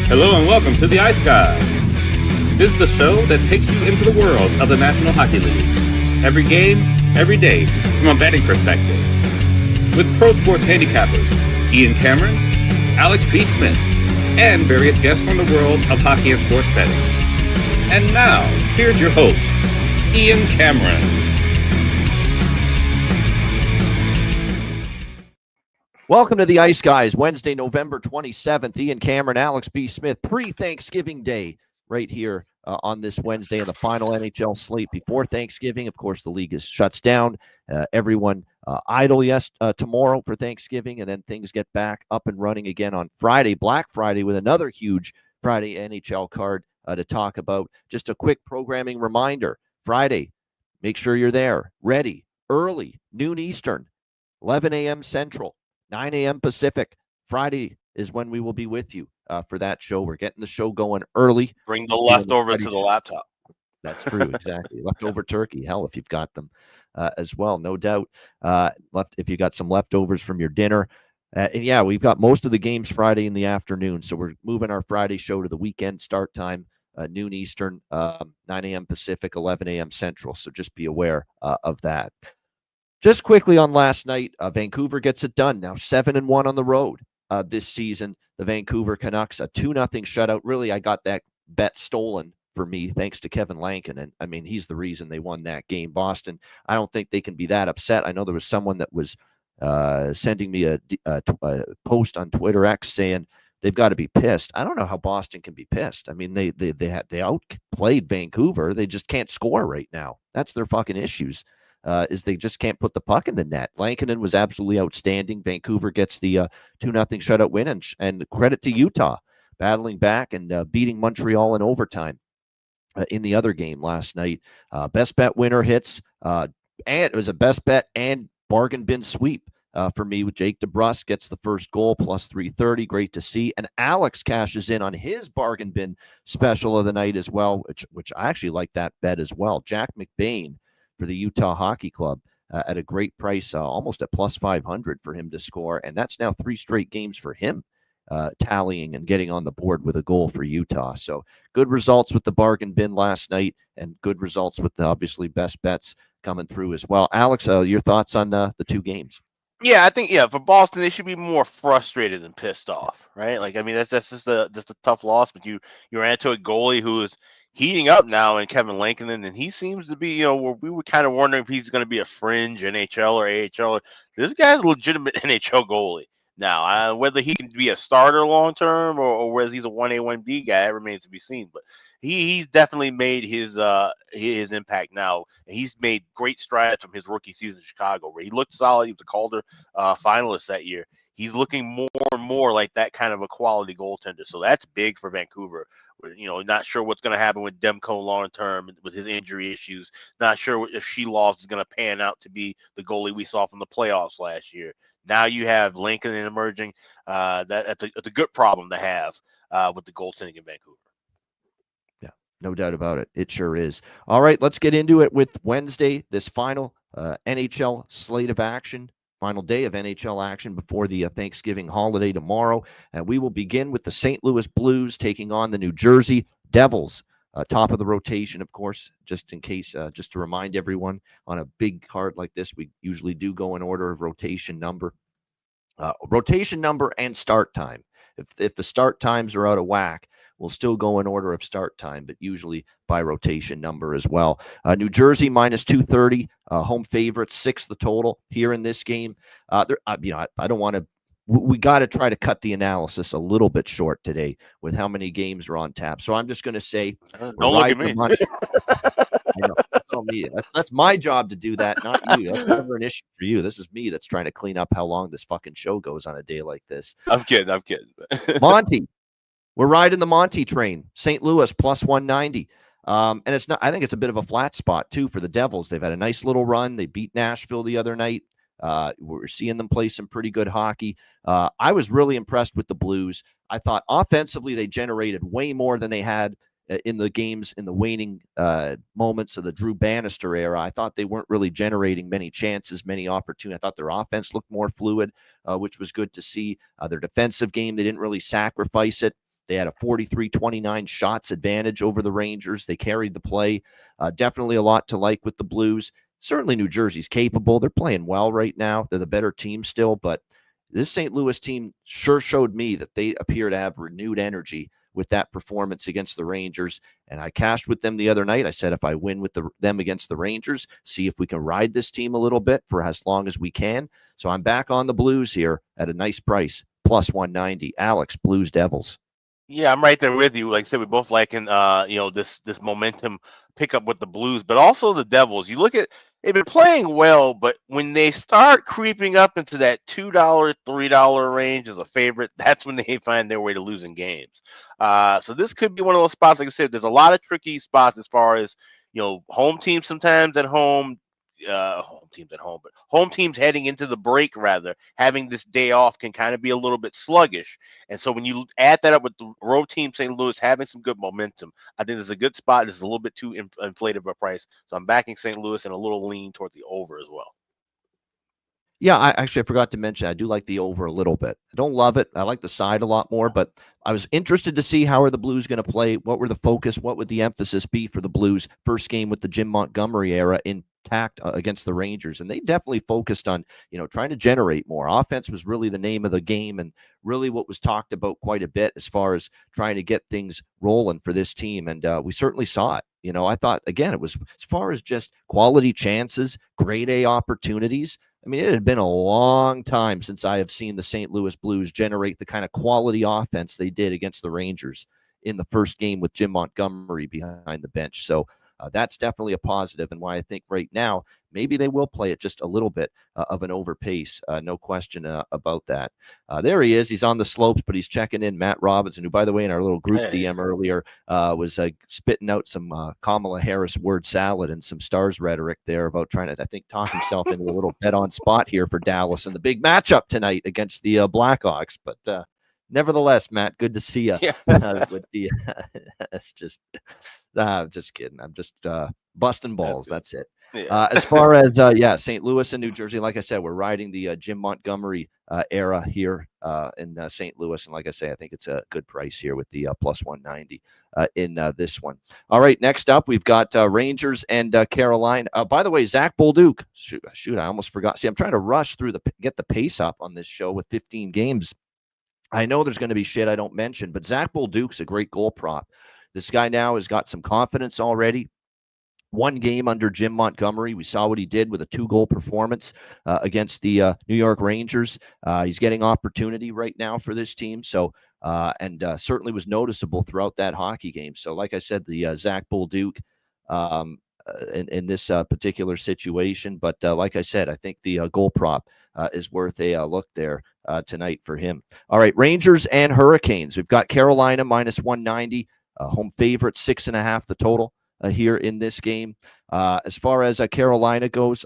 Hello and welcome to the Ice Guys. This is the show that takes you into the world of the National Hockey League. Every game, every day, from a betting perspective. With pro sports handicappers, Ian Cameron, Alex B. Smith, and various guests from the world of hockey and sports betting. And now, here's your host, Ian Cameron. Welcome to the Ice Guys, Wednesday, November 27th. Ian Cameron, Alex B. Smith, pre-Thanksgiving Day right here on this Wednesday in the final NHL slate before Thanksgiving. Of course, the league shuts down. Everyone idle tomorrow for Thanksgiving, and then things get back up and running again on Friday, Black Friday, with another huge Friday NHL card to talk about. Just a quick programming reminder. Friday, make sure you're there, ready, early, noon Eastern, 11 a.m. Central. 9 a.m. Pacific. Friday is when we will be with you for that show. We're getting the show going early. Bring the leftovers to the laptop. That's true, exactly. Leftover turkey. Hell, if you've got them as well, no doubt. If you got some leftovers from your dinner. And yeah, we've got most of the games Friday in the afternoon. So we're moving our Friday show to the weekend start time, noon Eastern, 9 a.m. Pacific, 11 a.m. Central. So just be aware of that. Just quickly on last night, Vancouver gets it done. Now 7-1 on the road this season. The Vancouver Canucks, a 2-0 shutout. Really, I got that bet stolen for me thanks to Kevin Lankinen. I mean, he's the reason they won that game. Boston, I don't think they can be that upset. I know there was someone that was sending me a post on Twitter X saying they've got to be pissed. I don't know how Boston can be pissed. I mean, they outplayed Vancouver. They just can't score right now. That's their fucking issues. Is they just can't put the puck in the net. Lankinen was absolutely outstanding. Vancouver gets the 2-0 shutout win, and credit to Utah battling back and beating Montreal in overtime in the other game last night. Best bet winner hits, and it was a best bet and bargain bin sweep for me with Jake DeBrusk gets the first goal, plus 330. Great to see. And Alex cashes in on his bargain bin special of the night as well, which I actually like that bet as well. Jack McBain for the Utah Hockey Club at a great price, almost at plus 500 for him to score. And that's now 3 straight games for him, tallying and getting on the board with a goal for Utah. So good results with the bargain bin last night and good results with the obviously best bets coming through as well. Alex, your thoughts on the 2 games? Yeah, I think for Boston they should be more frustrated than pissed off, right? Like I mean that's just a tough loss, but you ran into a goalie who is heating up now in Kevin Lankinen, and he seems to be, we were kind of wondering if he's going to be a fringe NHL or AHL. This guy's a legitimate NHL goalie now. Whether he can be a starter long term or whether he's a 1A, 1B guy, it remains to be seen. But he's definitely made his impact now. And he's made great strides from his rookie season in Chicago, where he looked solid. He was a Calder finalist that year. He's looking more and more like that kind of a quality goaltender. So that's big for Vancouver. Not sure what's going to happen with Demko long term with his injury issues. Not sure if Sheloff is going to pan out to be the goalie we saw from the playoffs last year. Now you have Lincoln emerging. That's a good problem to have with the goaltending in Vancouver. Yeah, no doubt about it. It sure is. All right, let's get into it with Wednesday, this final NHL slate of action. Final day of NHL action before the Thanksgiving holiday tomorrow. And we will begin with the St. Louis Blues taking on the New Jersey Devils. Top of the rotation, of course, just in case, just to remind everyone, on a big card like this, we usually do go in order of rotation number and start time. If the start times are out of whack, we'll still go in order of start time, but usually by rotation number as well. New Jersey minus 230, home favorites, 6 the total here in this game. I don't want to. We got to try to cut the analysis a little bit short today with how many games are on tap. So I'm just going to say, don't look at me. I know, that's all me. That's my job to do that, not you. That's never an issue for you. This is me that's trying to clean up how long this fucking show goes on a day like this. I'm kidding. Monty. We're riding the Monty train. St. Louis plus 190. And it's not. I think it's a bit of a flat spot, too, for the Devils. They've had a nice little run. They beat Nashville the other night. We're seeing them play some pretty good hockey. I was really impressed with the Blues. I thought offensively they generated way more than they had in the games in the waning moments of the Drew Bannister era. I thought they weren't really generating many chances, many opportunities. I thought their offense looked more fluid, which was good to see. Their defensive game, they didn't really sacrifice it. They had a 43-29 shots advantage over the Rangers. They carried the play. Definitely a lot to like with the Blues. Certainly New Jersey's capable. They're playing well right now. They're the better team still, but this St. Louis team sure showed me that they appear to have renewed energy with that performance against the Rangers. And I cashed with them the other night. I said, if I win with them against the Rangers, see if we can ride this team a little bit for as long as we can. So I'm back on the Blues here at a nice price, plus 190. Alex, Blues Devils. Yeah, I'm right there with you. Like I said, we both liking this momentum pickup with the Blues, but also the Devils. You look at they've been playing well, but when they start creeping up into that $2, $3 range as a favorite, that's when they find their way to losing games. So this could be one of those spots, like I said, there's a lot of tricky spots as far as home teams sometimes at home. But home teams heading into the break, rather having this day off can kind of be a little bit sluggish. And so when you add that up with the road team, St. Louis having some good momentum, I think there's a good spot. This is a little bit too inflated of a price. So I'm backing St. Louis and a little lean toward the over as well. Yeah, I forgot to mention, I do like the over a little bit. I don't love it. I like the side a lot more, but I was interested to see how are the Blues going to play. What were the focus? What would the emphasis be for the Blues? First game with the Jim Montgomery era intact against the Rangers. And they definitely focused on, trying to generate more. Offense was really the name of the game and really what was talked about quite a bit as far as trying to get things rolling for this team. And we certainly saw it. I thought, again, it was as far as just quality chances, grade A opportunities. I mean, it had been a long time since I have seen the St. Louis Blues generate the kind of quality offense they did against the Rangers in the first game with Jim Montgomery behind the bench. So that's definitely a positive, and why I think right now maybe they will play it just a little bit of an over pace. No question about that. There he is. He's on the slopes, but he's checking in. Matt Robinson, who, by the way, in our little group DM earlier was spitting out some Kamala Harris word salad and some Stars rhetoric there about trying to, I think, talk himself into a little bet on spot here for Dallas and the big matchup tonight against the Blackhawks. But nevertheless, Matt, good to see you. With the it's just kidding. I'm just busting balls. That's it. Yeah. As far as St. Louis and New Jersey, like I said, we're riding the Jim Montgomery era here in St. Louis, and like I say, I think it's a good price here with the plus 190 in this one. All right, next up we've got Rangers and Carolina. By the way, Zach Bolduc. Shoot, I almost forgot. See, I'm trying to rush through get the pace up on this show with 15 games. I know there's going to be shit I don't mention, but Zach Bolduc's a great goal prop. This guy now has got some confidence already. One game under Jim Montgomery. We saw what he did with a 2-goal performance against the New York Rangers. He's getting opportunity right now for this team. So, and certainly was noticeable throughout that hockey game. So, like I said, the Zach Bolduc in this particular situation. But like I said, I think the goal prop is worth a look there tonight for him. All right, Rangers and Hurricanes. We've got Carolina minus 190, home favorite, 6.5 the total here in this game. As far as Carolina goes,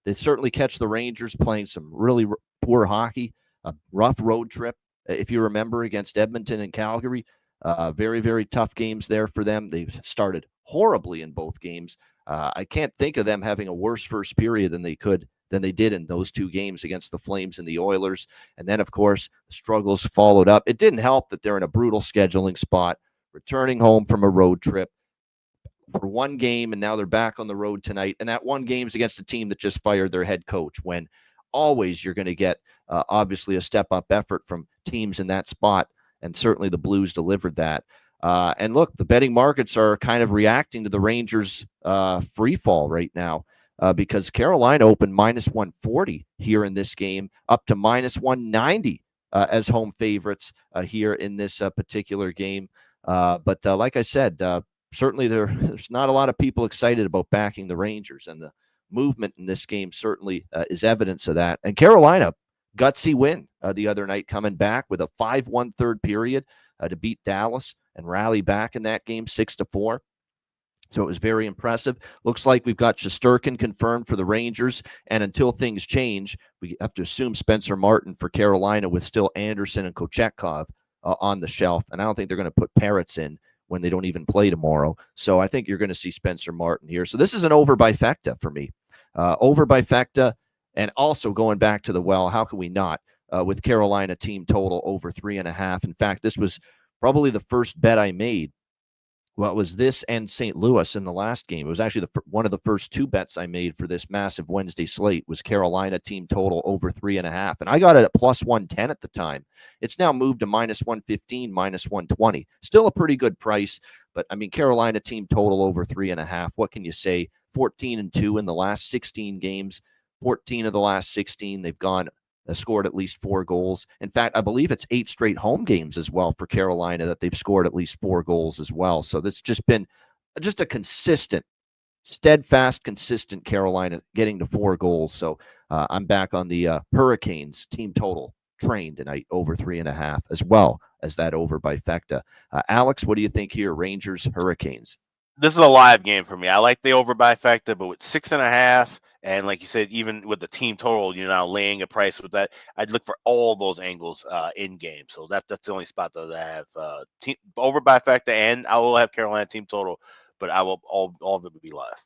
they certainly catch the Rangers playing some really poor hockey, a rough road trip, if you remember, against Edmonton and Calgary. Very, very tough games there for them. They started horribly in both games. I can't think of them having a worse first period than they did in those 2 games against the Flames and the Oilers. And then, of course, the struggles followed up. It didn't help that they're in a brutal scheduling spot, returning home from a road trip for one game, and now they're back on the road tonight. And that one game is against a team that just fired their head coach, when always you're going to get, obviously, a step-up effort from teams in that spot, and certainly the Blues delivered that. And look, the betting markets are kind of reacting to the Rangers' free fall right now because Carolina opened minus 140 here in this game, up to minus 190 as home favorites here in this particular game. But like I said, certainly there's not a lot of people excited about backing the Rangers, and the movement in this game certainly is evidence of that. And Carolina, gutsy win the other night, coming back with a 5-1 third period to beat Dallas and rally back in that game 6-4. So it was very impressive. Looks like we've got Shesterkin confirmed for the Rangers, and until things change, we have to assume Spencer Martin for Carolina, with still Anderson and Kochetkov on the shelf. And I don't think they're going to put Parrots in when they don't even play tomorrow. So I think you're going to see Spencer Martin here. So this is an over by Fecta for me. Over by Fecta, and also going back to the well, how can we not, with Carolina team total over 3.5. In fact, this was probably the first bet I made. Well, it was this and St. Louis in the last game. It was actually one of the first 2 bets I made for this massive Wednesday slate was Carolina team total over 3.5. And I got it at plus 110 at the time. It's now moved to minus 115, minus 120. Still a pretty good price. But I mean, Carolina team total over 3.5. What can you say? 14-2 in the last 16 games. 14 of the last 16, they've scored at least 4 goals. In fact, I believe it's 8 straight home games as well for Carolina that they've scored at least 4 goals as well. So that's just been just a consistent, steadfast, consistent Carolina getting to 4 goals. So I'm back on the Hurricanes team total train tonight over 3.5 as well as that over by Fecta. Alex, what do you think here? Rangers, Hurricanes. This is a live game for me. I like the over by Fecta, but with 6.5. And like you said, even with the team total, you're now laying a price with that. I'd look for all those angles in game. So that's the only spot that I have over by Fecta, and I will have Carolina team total, but I will all of it will be live.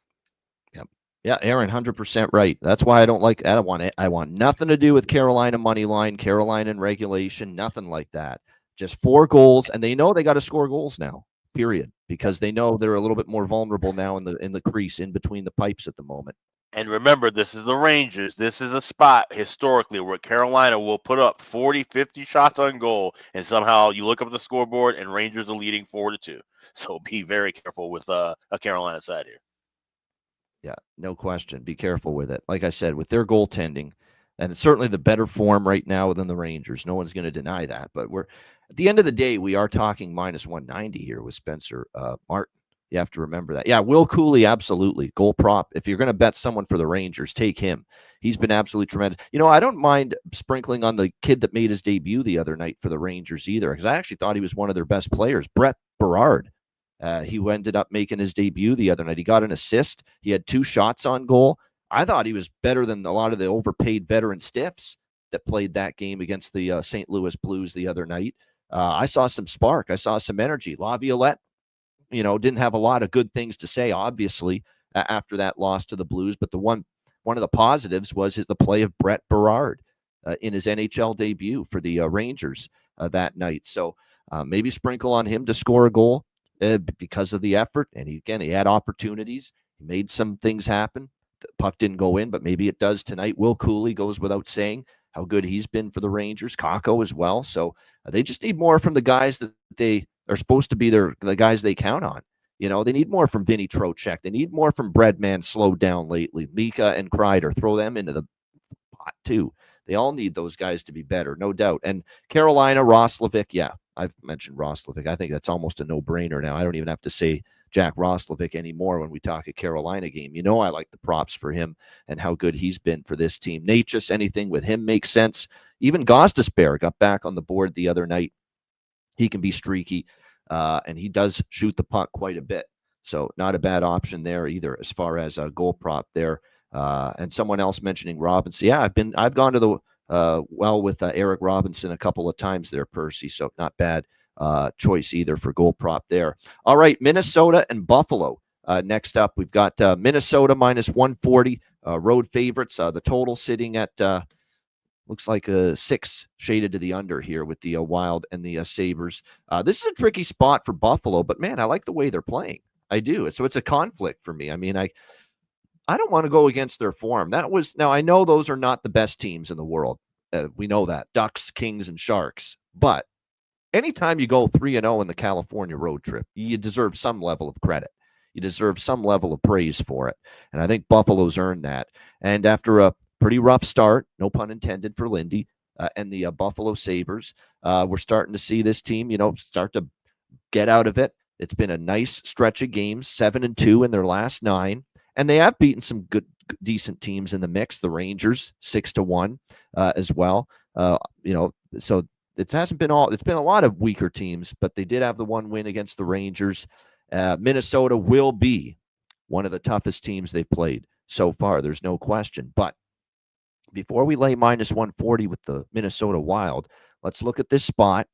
Yep. Yeah, Aaron, 100% right. That's why I don't like. I want nothing to do with Carolina money line, Carolina in regulation, nothing like that. Just 4 goals, and they know they got to score goals now. Period, because they know they're a little bit more vulnerable now in the crease in between the pipes at the moment. And remember, this is the Rangers. This is a spot historically where Carolina will put up 40, 50 shots on goal, and somehow you look up the scoreboard and Rangers are leading 4-2. So be very careful with a Carolina side here. Yeah, no question. Be careful with it. Like I said, with their goaltending, and it's certainly the better form right now than the Rangers. No one's going to deny that. But at the end of the day, we are talking minus 190 here with Spencer Martin. You have to remember that. Yeah, Will Cooley, absolutely. Goal prop. If you're going to bet someone for the Rangers, take him. He's been absolutely tremendous. I don't mind sprinkling on the kid that made his debut the other night for the Rangers either, because I actually thought he was one of their best players, Brett Berard. He ended up making his debut the other night. He got an assist. He had 2 shots on goal. I thought he was better than a lot of the overpaid veteran stiffs that played that game against the St. Louis Blues the other night. I saw some spark. I saw some energy. Laviolette, didn't have a lot of good things to say, obviously, after that loss to the Blues. But one of the positives was the play of Brett Berard in his NHL debut for the Rangers that night. So maybe sprinkle on him to score a goal because of the effort. And he had opportunities. He made some things happen. The puck didn't go in, but maybe it does tonight. Will Cooley goes without saying how good he's been for the Rangers. Kakko as well. So they just need more from the guys that they are supposed to be the guys they count on. They need more from Vinny Trocheck. They need more from Breadman, slowed down lately. Mika and Kreider, throw them into the pot too. They all need those guys to be better, no doubt. And Carolina, Roslovic, yeah, I've mentioned Roslovic. I think that's almost a no-brainer now. I don't even have to say Jack Roslovic anymore when we talk a Carolina game. I like the props for him and how good he's been for this team. Natchez, anything with him makes sense. Even Gostisbehere got back on the board the other night. He can be streaky, and he does shoot the puck quite a bit. So not a bad option there either as far as a goal prop there. And someone else mentioning Robinson. Yeah, I've gone to the well with Eric Robinson a couple of times there, Percy. So not bad choice either for goal prop there. All right, Minnesota and Buffalo. Next up, we've got Minnesota minus 140 road favorites. The total sitting at looks like a 6 shaded to the under here with the Wild and the Sabres. This is a tricky spot for Buffalo, but man, I like the way they're playing. I do. So it's a conflict for me. I mean, I don't want to go against their form. Now I know those are not the best teams in the world. We know that. Ducks, Kings, and Sharks. But anytime you go 3-0 in the California road trip, you deserve some level of credit. You deserve some level of praise for it. And I think Buffalo's earned that. And after a pretty rough start, no pun intended for Lindy, and the Buffalo Sabres, we're starting to see this team, start to get out of it. It's been a nice stretch of games, 7-2 in their last 9. And they have beaten some good, decent teams in the mix. The Rangers 6-1 as well. So it hasn't been all. It's been a lot of weaker teams, but they did have the one win against the Rangers. Minnesota will be one of the toughest teams they've played so far. There's no question. But before we lay minus 140 with the Minnesota Wild, let's look at this spot.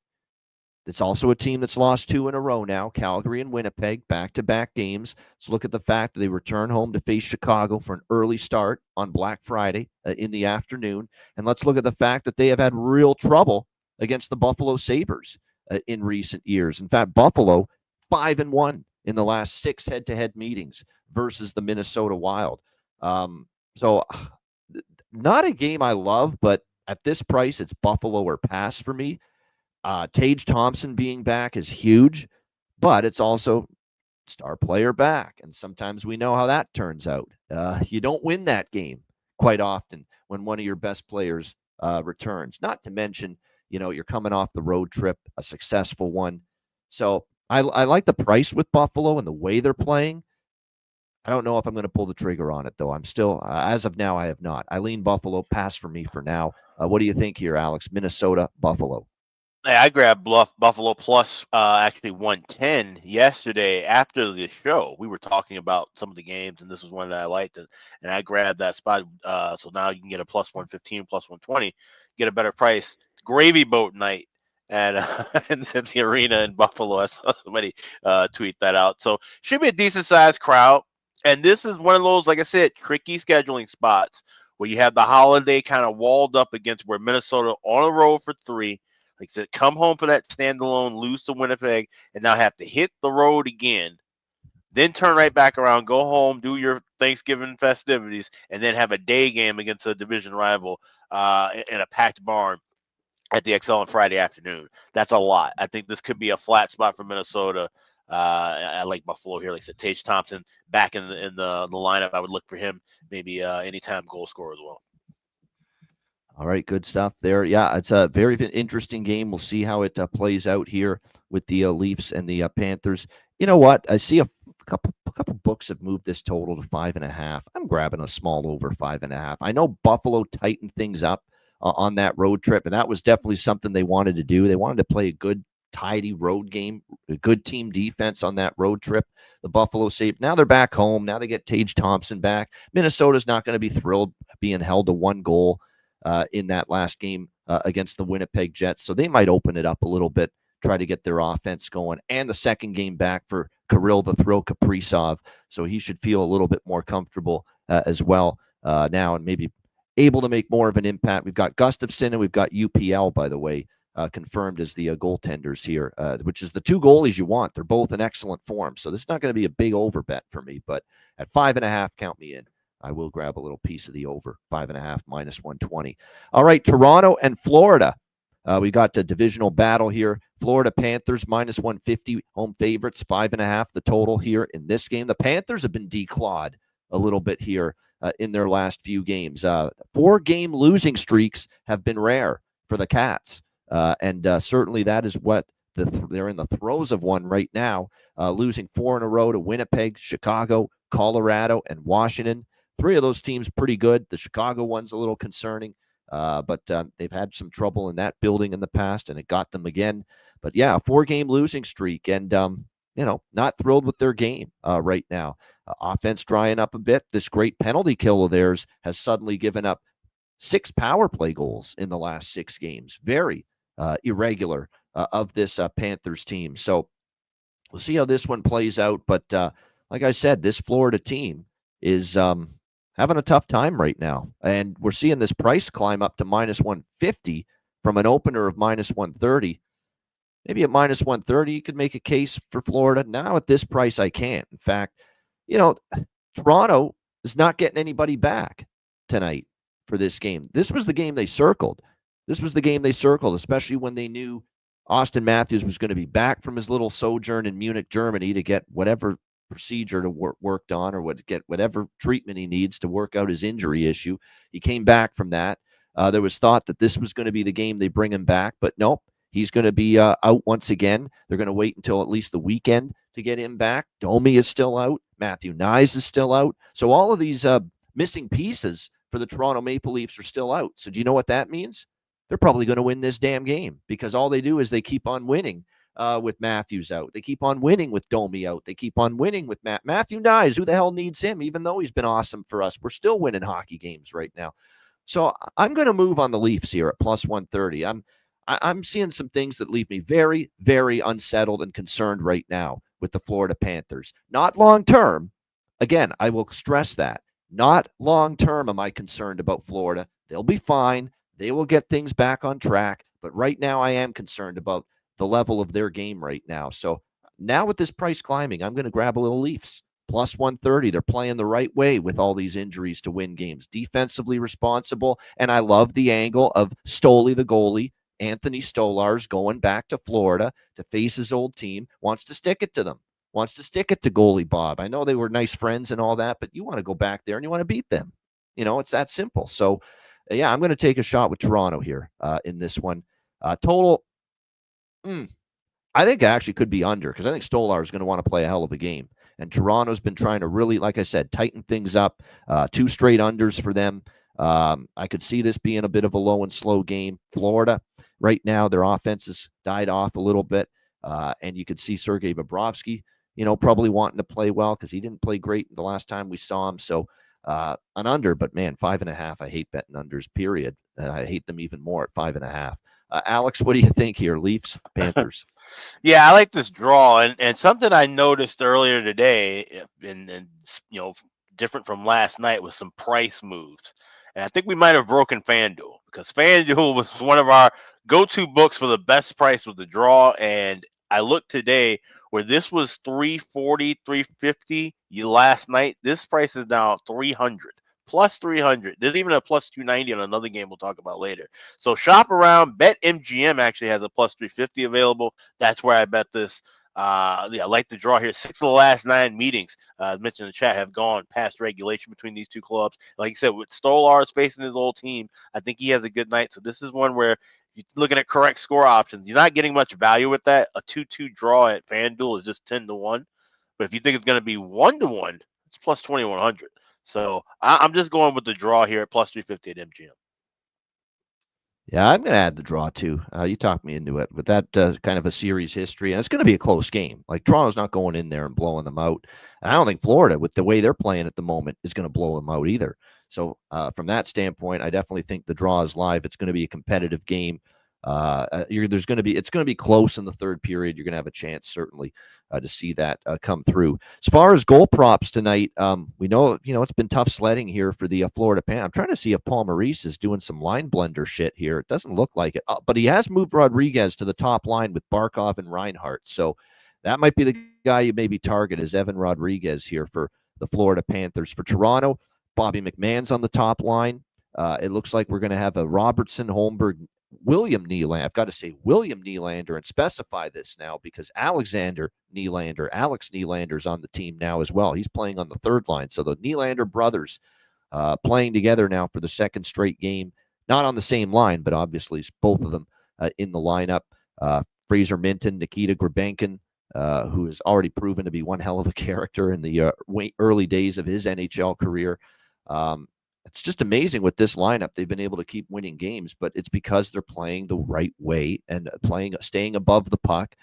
It's also a team that's lost 2 in a row now, Calgary and Winnipeg, back-to-back games. Let's look at the fact that they return home to face Chicago for an early start on Black Friday in the afternoon. And let's look at the fact that they have had real trouble against the Buffalo Sabres in recent years. In fact, Buffalo 5-1 in the last 6 head-to-head meetings versus the Minnesota Wild. So not a game I love, but at this price, it's Buffalo or pass for me. Tage Thompson being back is huge, but it's also star player back. And sometimes we know how that turns out. You don't win that game quite often when one of your best players returns. Not to mention, you're coming off the road trip, a successful one. So I like the price with Buffalo and the way they're playing. I don't know if I'm going to pull the trigger on it, though. I'm still, as of now, I have not. I lean Buffalo, pass for me for now. What do you think here, Alex? Minnesota, Buffalo. Hey, I grabbed Buffalo plus actually 110 yesterday after the show. We were talking about some of the games, and this was one that I liked, and I grabbed that spot. So now you can get a plus 115, plus 120, get a better price. Gravy boat night at in the arena in Buffalo. I saw somebody tweet that out. So should be a decent sized crowd. And this is one of those, like I said, tricky scheduling spots where you have the holiday kind of walled up against where Minnesota on the road for 3. Like I said, come home for that standalone, lose to Winnipeg, and now have to hit the road again. Then turn right back around, go home, do your Thanksgiving festivities, and then have a day game against a division rival in a packed barn at the XL on Friday afternoon. That's a lot. I think this could be a flat spot for Minnesota. I like Buffalo here. Like I said, Tage Thompson back in the lineup. I would look for him maybe anytime goal scorer as well. All right, good stuff there. Yeah, it's a very interesting game. We'll see how it plays out here with the Leafs and the Panthers. You know what? I see a couple books have moved this total to 5.5. I'm grabbing a small over 5.5. I know Buffalo tightened things up on that road trip, and that was definitely something they wanted to do. They wanted to play a good, tidy road game, a good team defense on that road trip. The Buffalo saved. Now they're back home. Now they get Tage Thompson back. Minnesota's not going to be thrilled being held to 1 goal in that last game against the Winnipeg Jets. So they might open it up a little bit, try to get their offense going. And the second game back for Kirill the Thrill Kaprizov. So he should feel a little bit more comfortable as well now and maybe able to make more of an impact. We've got Gustafsson and we've got UPL, by the way, confirmed as the goaltenders here, which is the 2 goalies you want. They're both in excellent form. So this is not going to be a big over bet for me. But at 5.5, count me in. I will grab a little piece of the over, 5.5 minus 120. All right, Toronto and Florida. We got the divisional battle here. Florida Panthers minus 150, home favorites, 5.5 the total here in this game. The Panthers have been declawed a little bit here in their last few games. 4-game losing streaks have been rare for the Cats, and certainly that is what they're in the throes of one right now, losing 4 in a row to Winnipeg, Chicago, Colorado, and Washington. 3 of those teams pretty good. The Chicago one's a little concerning, but they've had some trouble in that building in the past, and it got them again. But yeah, a 4-game losing streak, and not thrilled with their game right now. Offense drying up a bit. This great penalty kill of theirs has suddenly given up 6 power play goals in the last 6 games. Very irregular of this Panthers team. So we'll see how this one plays out. But like I said, this Florida team is having a tough time right now. And we're seeing this price climb up to minus 150 from an opener of minus 130. Maybe at minus 130, you could make a case for Florida. Now at this price, I can't. In fact, Toronto is not getting anybody back tonight for this game. This was the game they circled. Especially when they knew Austin Matthews was going to be back from his little sojourn in Munich, Germany to get whatever procedure to worked on or get whatever treatment he needs to work out his injury issue. He came back from that. There was thought that this was going to be the game they bring him back, but nope. He's going to be out once again. They're going to wait until at least the weekend to get him back. Domi is still out. Matthew Nyes is still out. So all of these missing pieces for the Toronto Maple Leafs are still out. So do you know what that means? They're probably going to win this damn game because all they do is they keep on winning with Matthews out. They keep on winning with Domi out. They keep on winning with Matthew Nyes. Who the hell needs him? Even though he's been awesome for us, we're still winning hockey games right now. So I'm going to move on the Leafs here at plus 130. I'm seeing some things that leave me very, very unsettled and concerned right now with the Florida Panthers. Not long term. Again, I will stress that. Not long term am I concerned about Florida. They'll be fine. They will get things back on track. But right now I am concerned about the level of their game right now. So now with this price climbing, I'm going to grab a little Leafs. Plus 130. They're playing the right way with all these injuries to win games. Defensively responsible. And I love the angle of Stoley, the goalie, Anthony Stolarz, going back to Florida to face his old team, wants to stick it to them, wants to stick it to goalie Bob. I know they were nice friends and all that, but you want to go back there and you want to beat them. It's that simple. So, yeah, I'm going to take a shot with Toronto here in this one. Total, I think it actually could be under, because I think Stolarz is going to want to play a hell of a game. And Toronto's been trying to really, like I said, tighten things up. 2 straight unders for them. I could see this being a bit of a low and slow game. Florida, right now, their offense has died off a little bit. And you could see Sergei Bobrovsky, probably wanting to play well, because he didn't play great the last time we saw him. So an under, but man, 5.5. I hate betting unders, period. I hate them even more at 5.5. Alex, what do you think here? Leafs, Panthers? Yeah, I like this draw, and something I noticed earlier today, and different from last night, was some price moves, and I think we might have broken FanDuel, because FanDuel was one of our go-to books for the best price with the draw, and I looked today where this was 340, 350 last night. This price is now 300. Plus 300. There's even a plus 290 on another game we'll talk about later. So shop around. BetMGM actually has a plus 350 available. That's where I bet this. I like the draw here. 6 of the last 9 meetings, as mentioned in the chat, have gone past regulation between these two clubs. Like you said, with Stolarz facing his old team, I think he has a good night. So this is one where you're looking at correct score options. You're not getting much value with that. A 2-2 draw at FanDuel is just 10-1. But if you think it's going to be 1-1, it's plus 2,100. So I'm just going with the draw here at plus 350 at MGM. Yeah, I'm going to add the draw too. You talked me into it with that kind of a series history, and it's going to be a close game. Like, Toronto's not going in there and blowing them out. And I don't think Florida, with the way they're playing at the moment, is going to blow them out either. So from that standpoint, I definitely think the draw is live. It's going to be a competitive game. It's going to be close in the third period. You're going to have a chance, certainly, to see that come through. As far as goal props tonight, we know, it's been tough sledding here for the Florida Pan. I'm trying to see if Paul Maurice is doing some line blender shit here. It doesn't look like it, but he has moved Rodriguez to the top line with Barkov and Reinhart. So that might be the guy you maybe target, is Evan Rodriguez here for the Florida Panthers. For Toronto, Bobby McMahon's on the top line. It looks like we're going to have a Robertson, Holmberg, William Nylander. I've got to say William Nylander and specify this now, because Alex Nylander's on the team now as well. He's playing on the third line. So the Nylander brothers playing together now for the second straight game. Not on the same line, but obviously both of them in the lineup. Fraser Minton, Nikita Grabenkin, who has already proven to be one hell of a character in the early days of his NHL career. It's just amazing with this lineup. They've been able to keep winning games, but it's because they're playing the right way and staying above the puck,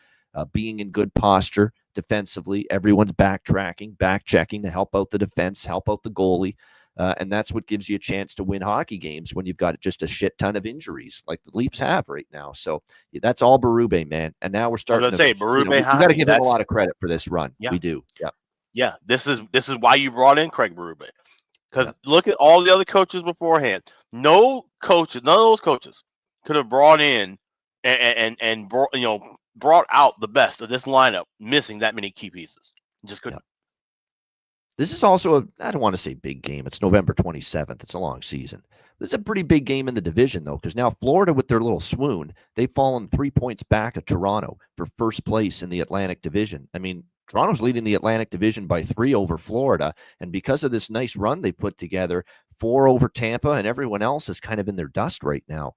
being in good posture defensively. Everyone's backtracking, back-checking to help out the defense, help out the goalie. And that's what gives you a chance to win hockey games when you've got just a shit ton of injuries like the Leafs have right now. So that's all Berube, man. And now we're starting to say Berube. We got to give him a lot of credit for this run. Yeah. We do. Yeah. Yeah. This is why you brought in Craig Berube. Because look at all the other coaches beforehand. None of those coaches could have brought in and brought out the best of this lineup, missing that many key pieces. Just couldn't. This is also I don't want to say big game. It's November 27th. It's a long season. This is a pretty big game in the division, though, because now Florida, with their little swoon, they've fallen 3 points back of Toronto for first place in the Atlantic Division. I mean, Toronto's leading the Atlantic Division by 3 over Florida, and because of this nice run they put together, 4 over Tampa, and everyone else is kind of in their dust right now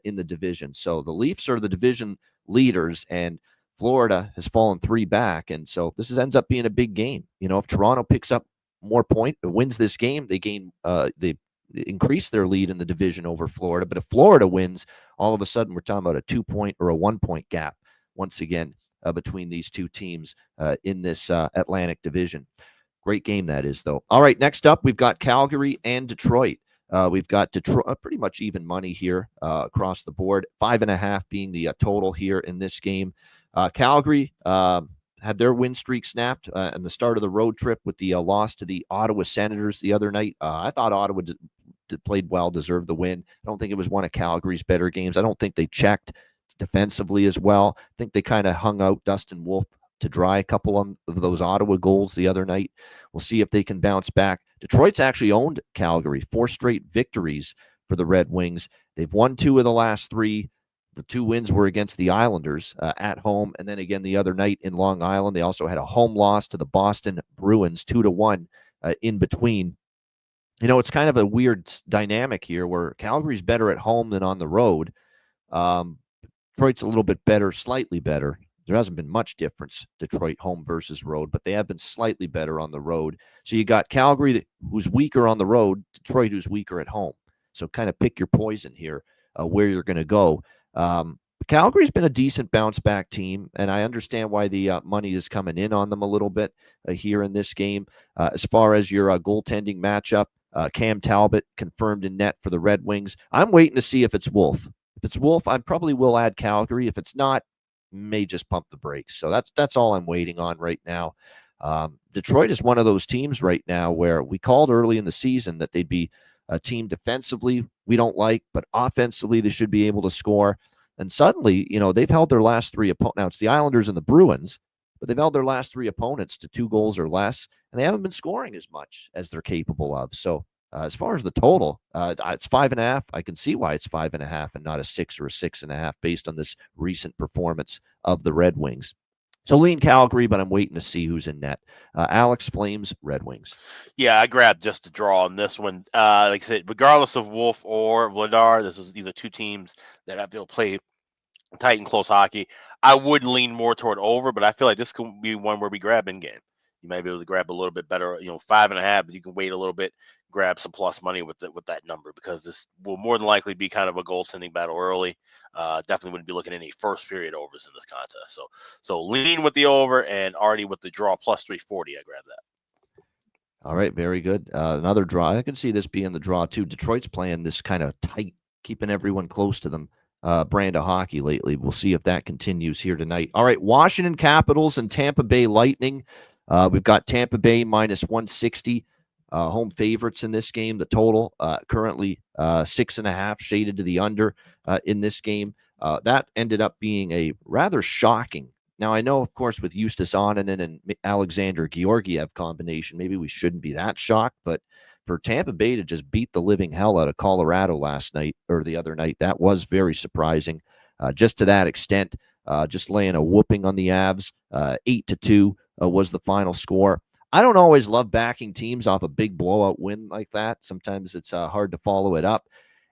in the division. So the Leafs are the division leaders, and Florida has fallen 3 back, and so this ends up being a big game. If Toronto picks up more points, wins this game, they increase their lead in the division over Florida. But if Florida wins, all of a sudden we're talking about a 2-point or a 1-point gap once again between these two teams in this Atlantic Division. Great game that is, though. All right, next up, we've got Calgary and Detroit. We've got Detroit pretty much even money here across the board, 5.5 being the total here in this game. Calgary had their win streak snapped at the start of the road trip with the loss to the Ottawa Senators the other night. I thought Ottawa played well, deserved the win. I don't think it was one of Calgary's better games. I don't think they checked defensively as well. I think they kind of hung out Dustin Wolf to dry a couple of those Ottawa goals the other night. We'll see if they can bounce back. Detroit's actually owned Calgary, 4 straight victories for the Red Wings. They've won 2 of the last 3. The 2 wins were against the Islanders at home, and then again the other night in Long Island. They also had a home loss to the Boston Bruins, 2-1 in between. It's kind of a weird dynamic here where Calgary's better at home than on the road. Detroit's a little bit better, slightly better. There hasn't been much difference, Detroit home versus road, but they have been slightly better on the road. So you got Calgary, who's weaker on the road, Detroit, who's weaker at home. So kind of pick your poison here, where you're going to go. Calgary's been a decent bounce-back team, and I understand why the money is coming in on them a little bit here in this game. As far as your goaltending matchup, Cam Talbot confirmed in net for the Red Wings. I'm waiting to see if it's Wolf. If it's Wolf, I probably will add Calgary. If it's not, may just pump the brakes. So that's all I'm waiting on right now. Detroit is one of those teams right now where we called early in the season that they'd be a team defensively we don't like, but offensively they should be able to score. And suddenly, they've held their last 3 opponents. Now it's the Islanders and the Bruins, but they've held their last 3 opponents to 2 goals or less, and they haven't been scoring as much as they're capable of. So as far as the total, it's 5.5. I can see why it's 5.5 and not a 6 or a 6.5 based on this recent performance of the Red Wings. So lean Calgary, but I'm waiting to see who's in net. Alex, Flames, Red Wings. Yeah, I grabbed just a draw on this one. Like I said, regardless of Wolf or Vladar, these are 2 teams that have to play tight and close hockey. I would lean more toward over, but I feel like this could be one where we grab in game. You might be able to grab a little bit better, 5.5, but you can wait a little bit, grab some plus money with that number, because this will more than likely be kind of a goaltending battle early. Definitely wouldn't be looking at any first period overs in this contest. So lean with the over, and already with the draw plus 340, I grab that. All right, very good. Another draw. I can see this being the draw too. Detroit's playing this kind of tight, keeping everyone close to them brand of hockey lately. We'll see if that continues here tonight. All right, Washington Capitals and Tampa Bay Lightning. We've got Tampa Bay minus 160 home favorites in this game. The total currently 6.5, shaded to the under in this game. That ended up being a rather shocking. Now, I know, of course, with Justus Onanen and Alexander Georgiev combination, maybe we shouldn't be that shocked, but for Tampa Bay to just beat the living hell out of Colorado last night or the other night, that was very surprising. Just to that extent, just laying a whooping on the Avs, 8-2 was the final score. I don't always love backing teams off a big blowout win like that. Sometimes it's hard to follow it up.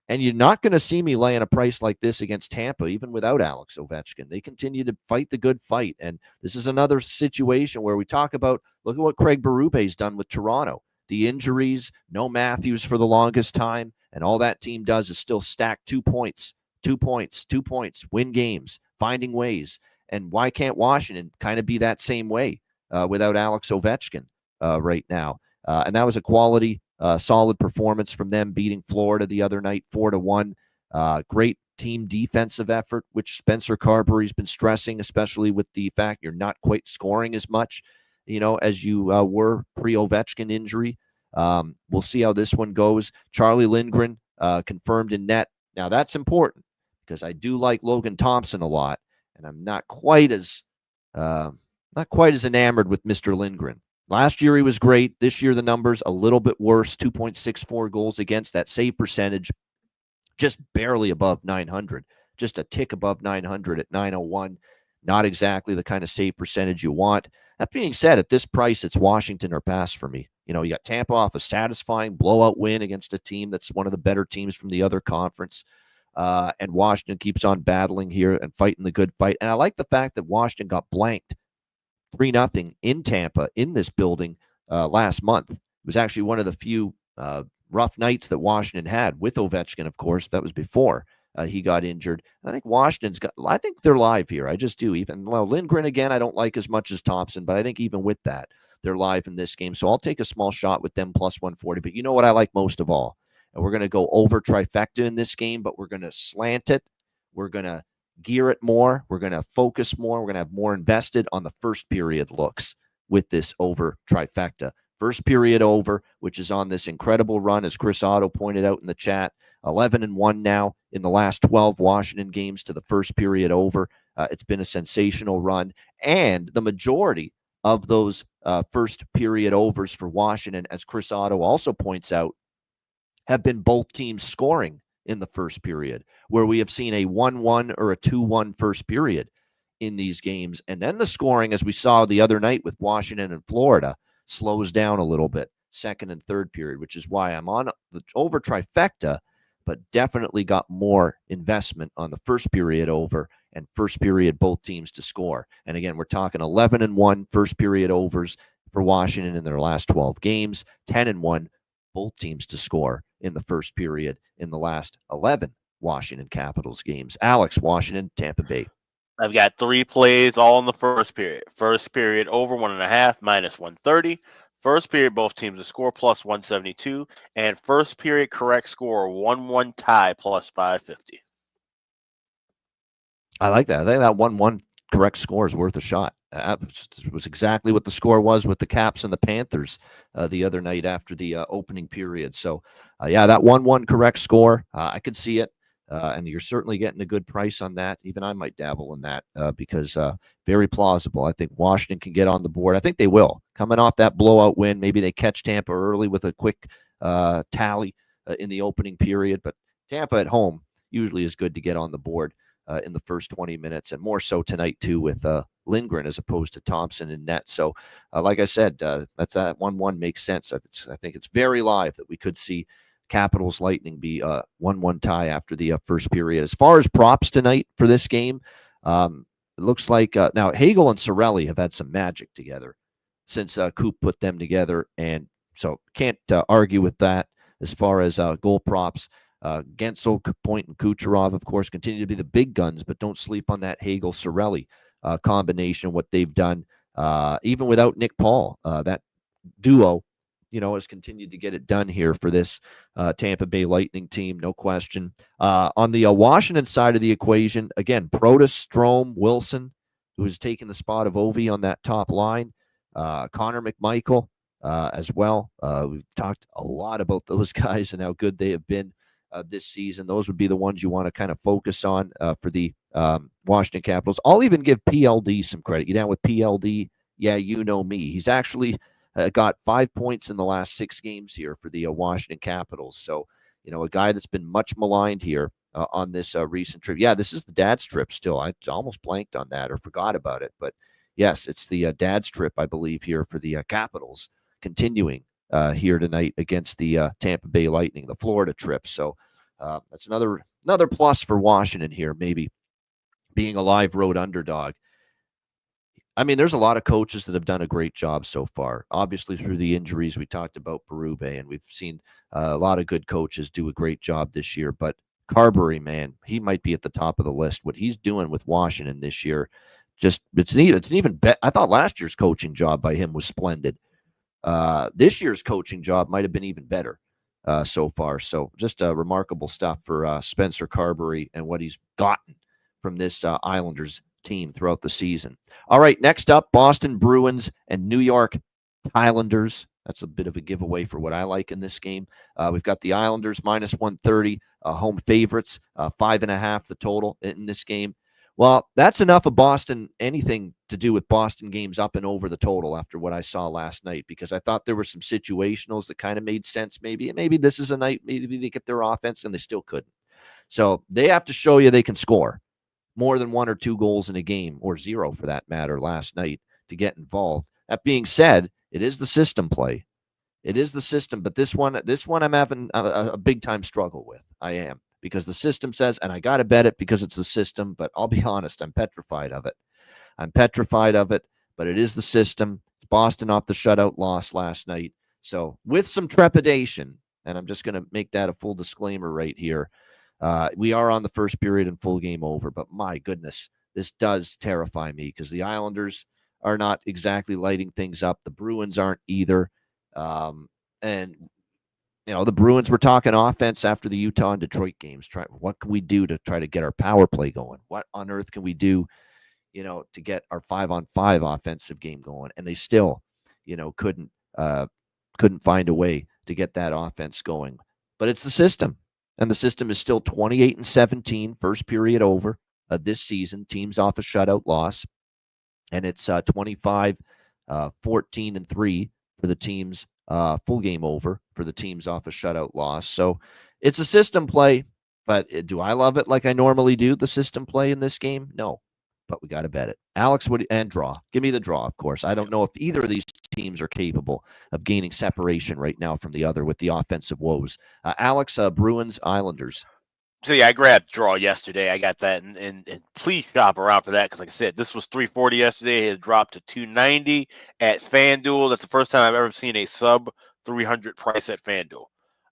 And you're not going to see me laying a price like this against Tampa, even without Alex Ovechkin. They continue to fight the good fight. And this is another situation where we talk about, look at what Craig Berube's done with Toronto. The injuries, no Matthews for the longest time, and all that team does is still stack 2 points, 2 points, 2 points, win games, finding ways. And why can't Washington kind of be that same way without Alex Ovechkin right now? And that was a quality, solid performance from them, beating Florida the other night 4-1. Great team defensive effort, which Spencer Carberry's been stressing, especially with the fact you're not quite scoring as much, as you were pre-Ovechkin injury. We'll see how this one goes. Charlie Lindgren confirmed in net. Now that's important because I do like Logan Thompson a lot, and I'm not quite as enamored with Mr. Lindgren. Last year he was great. This year the numbers a little bit worse. 2.64 goals against. That save percentage just barely above 900. Just a tick above 900 at 901. Not exactly the kind of save percentage you want. That being said, at this price, it's Washington or pass for me. You got Tampa off a satisfying blowout win against a team that's one of the better teams from the other conference. And Washington keeps on battling here and fighting the good fight. And I like the fact that Washington got blanked 3-0 in Tampa in this building last month. It was actually one of the few rough nights that Washington had with Ovechkin, of course. That was before he got injured. I think I think they're live here. I just do. Lindgren, again, I don't like as much as Thompson, but I think even with that, they're live in this game. So I'll take a small shot with them plus 140. But you know what I like most of all? And we're going to go over trifecta in this game, but we're going to slant it. We're going to gear it more. We're going to focus more. We're going to have more invested on the first period looks with this over trifecta. First period over, which is on this incredible run, as Chris Otto pointed out in the chat. 11-1 now in the last 12 Washington games to the first period over. It's been a sensational run, and the majority of those first period overs for Washington, as Chris Otto also points out, have been both teams scoring in the first period, where we have seen a 1-1 or a 2-1 first period in these games. And then the scoring, as we saw the other night with Washington and Florida, slows down a little bit, second and third period, which is why I'm on the over trifecta, but definitely got more investment on the first period over and first period both teams to score. And again, we're talking 11-1 first period overs for Washington in their last 12 games, 10-1 both teams to score in the first period in the last 11 Washington Capitals games. Alex, Washington, Tampa Bay. I've got 3 plays all in the first period. First period over 1.5 minus 130. First period both teams to score plus 172, and first period correct score 1-1 tie plus 550. I like that. I think that 1-1 correct score is worth a shot. That was exactly what the score was with the Caps and the Panthers the other night after the opening period. So, yeah, that 1-1 correct score, I could see it. And you're certainly getting a good price on that. Even I might dabble in that because very plausible. I think Washington can get on the board. I think they will. Coming off that blowout win, maybe they catch Tampa early with a quick tally in the opening period. But Tampa at home usually is good to get on the board in the first 20 minutes, and more so tonight too with Lindgren as opposed to Thompson in net. So, like I said, that's that 1-1 makes sense. I think it's very live that we could see Capitals Lightning be a 1-1 tie after the first period. As far as props tonight for this game, it looks like now Hagel and Cirelli have had some magic together since Coop put them together, and so can't argue with that as far as goal props. Gensel, Point, and Kucherov, of course, continue to be the big guns, but don't sleep on that Hagel-Cirelli combination, what they've done, even without Nick Paul. That duo, has continued to get it done here for this Tampa Bay Lightning team, no question. On the Washington side of the equation, again, Protas, Strome, Wilson, who has taken the spot of Ovi on that top line, Connor McMichael as well. We've talked a lot about those guys and how good they have been this season. Those would be the ones you want to kind of focus on for the Washington Capitals. I'll even give PLD some credit. You down with PLD? Yeah, you know me. He's actually got 5 points in the last 6 games here for the Washington Capitals. So, a guy that's been much maligned here on this recent trip. Yeah, this is the dad's trip still. I almost blanked on that or forgot about it. But yes, it's the dad's trip, I believe, here for the Capitals, continuing here tonight against the Tampa Bay Lightning, the Florida trip. So that's another plus for Washington here, maybe being a live road underdog. I mean, there's a lot of coaches that have done a great job so far. Obviously, through the injuries, we talked about Berube, and we've seen a lot of good coaches do a great job this year. But Carberry, man, he might be at the top of the list. What he's doing with Washington this year, it's an even better. I thought last year's coaching job by him was splendid. This year's coaching job might have been even better so far. So just remarkable stuff for Spencer Carberry and what he's gotten from this Islanders team throughout the season. All right, next up, Boston Bruins and New York Islanders. That's a bit of a giveaway for what I like in this game. We've got the Islanders minus 130, home favorites, 5.5 the total in this game. Well, that's enough of Boston, anything to do with Boston games up and over the total after what I saw last night, because I thought there were some situationals that kind of made sense maybe. And maybe this is a night, maybe they get their offense and they still couldn't. So they have to show you they can score more than 1 or 2 goals in a game, or 0 for that matter, last night to get involved. That being said, it is the system play. It is the system, but this one I'm having a big time struggle with. I am, because the system says, and I got to bet it because it's the system, but I'll be honest, I'm petrified of it. But it is the system. It's Boston off the shutout loss last night. So with some trepidation, and I'm just going to make that a full disclaimer right here, we are on the first period and full game over, but my goodness, this does terrify me because the Islanders are not exactly lighting things up. The Bruins aren't either. And, the Bruins were talking offense after the Utah and Detroit games. What can we do to try to get our power play going? What on earth can we do, to get our 5-on-5 offensive game going? And they still, couldn't find a way to get that offense going. But it's the system. and the system is still 28-17, first period over this season. Teams off a shutout loss, and it's 25-14-3 for the teams, full game over for the teams off a shutout loss. So it's a system play, but do I love it like I normally do, the system play in this game? No, but we got to bet it. Alex, and draw. Give me the draw, of course. I don't know if either of these teams are capable of gaining separation right now from the other with the offensive woes. Alex, Bruins, Islanders. So yeah, I grabbed draw yesterday. I got that, and please shop around for that because, like I said, this was 340 yesterday. It dropped to 290 at FanDuel. That's the first time I've ever seen a sub 300 price at FanDuel.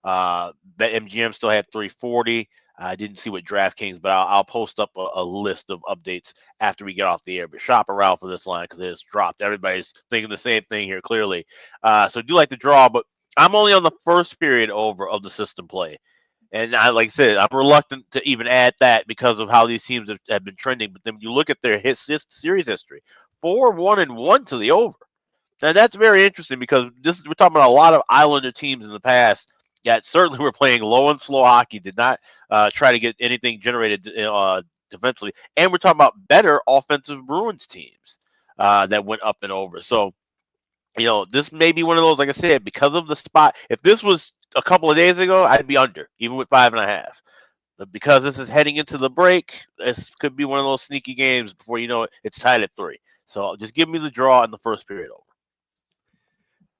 BetMGM still had 340. I didn't see what DraftKings, but I'll post up a list of updates after we get off the air. But shop around for this line because it's dropped. Everybody's thinking the same thing here, clearly. So I do like the draw, but I'm only on the first period over of the system play. And like I said, I'm reluctant to even add that because of how these teams have been trending. But then when you look at their series history, 4-1-1 to the over. Now that's very interesting because we're talking about a lot of Islander teams in the past that certainly were playing low and slow hockey, did not try to get anything generated defensively. And we're talking about better offensive Bruins teams that went up and over. So, this may be one of those, like I said, because of the spot. If this was a couple of days ago, I'd be under, even with 5.5. But because this is heading into the break, this could be one of those sneaky games before you know it, it's tied at 3. So just give me the draw in the first period over.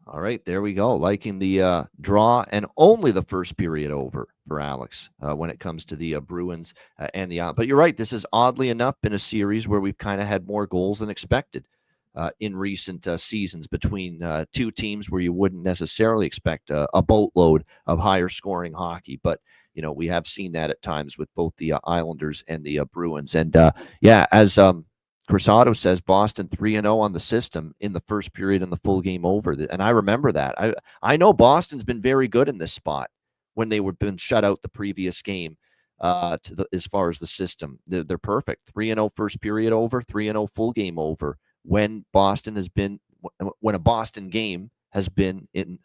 All right, there we go. Liking the draw and only the first period over for Alex when it comes to the Bruins and the But you're right, this is oddly enough been a series where we've kind of had more goals than expected in recent seasons between two teams where you wouldn't necessarily expect a boatload of higher scoring hockey. But, we have seen that at times with both the Islanders and the Bruins. And, as Crisado says, Boston 3-0 on the system in the first period and the full game over. And I remember that. I know Boston's been very good in this spot when they were been shut out the previous game as far as the system. They're perfect. 3-0 first period over, 3-0 full game over when a Boston game has been in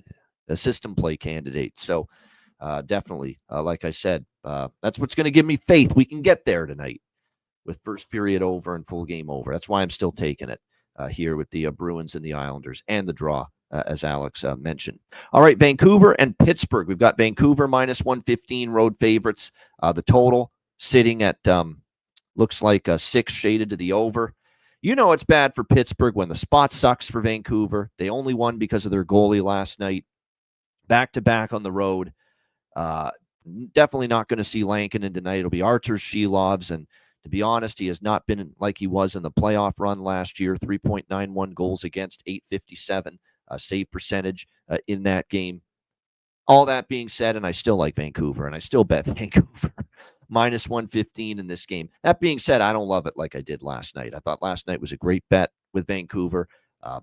a system play candidate. So definitely, like I said, that's what's going to give me faith we can get there tonight, with first period over and full game over. That's why I'm still taking it here with the Bruins and the Islanders and the draw, as Alex mentioned. All right, Vancouver and Pittsburgh. We've got Vancouver minus 115 road favorites. The total sitting at looks like 6 shaded to the over. It's bad for Pittsburgh when the spot sucks for Vancouver. They only won because of their goalie last night. Back-to-back on the road. Definitely not going to see Lankinen tonight. It'll be Artur Shilovs, and to be honest, he has not been like he was in the playoff run last year. 3.91 goals against, 857 save percentage in that game. All that being said, and I still like Vancouver, and I still bet Vancouver minus 115 in this game. That being said, I don't love it like I did last night. I thought last night was a great bet with Vancouver,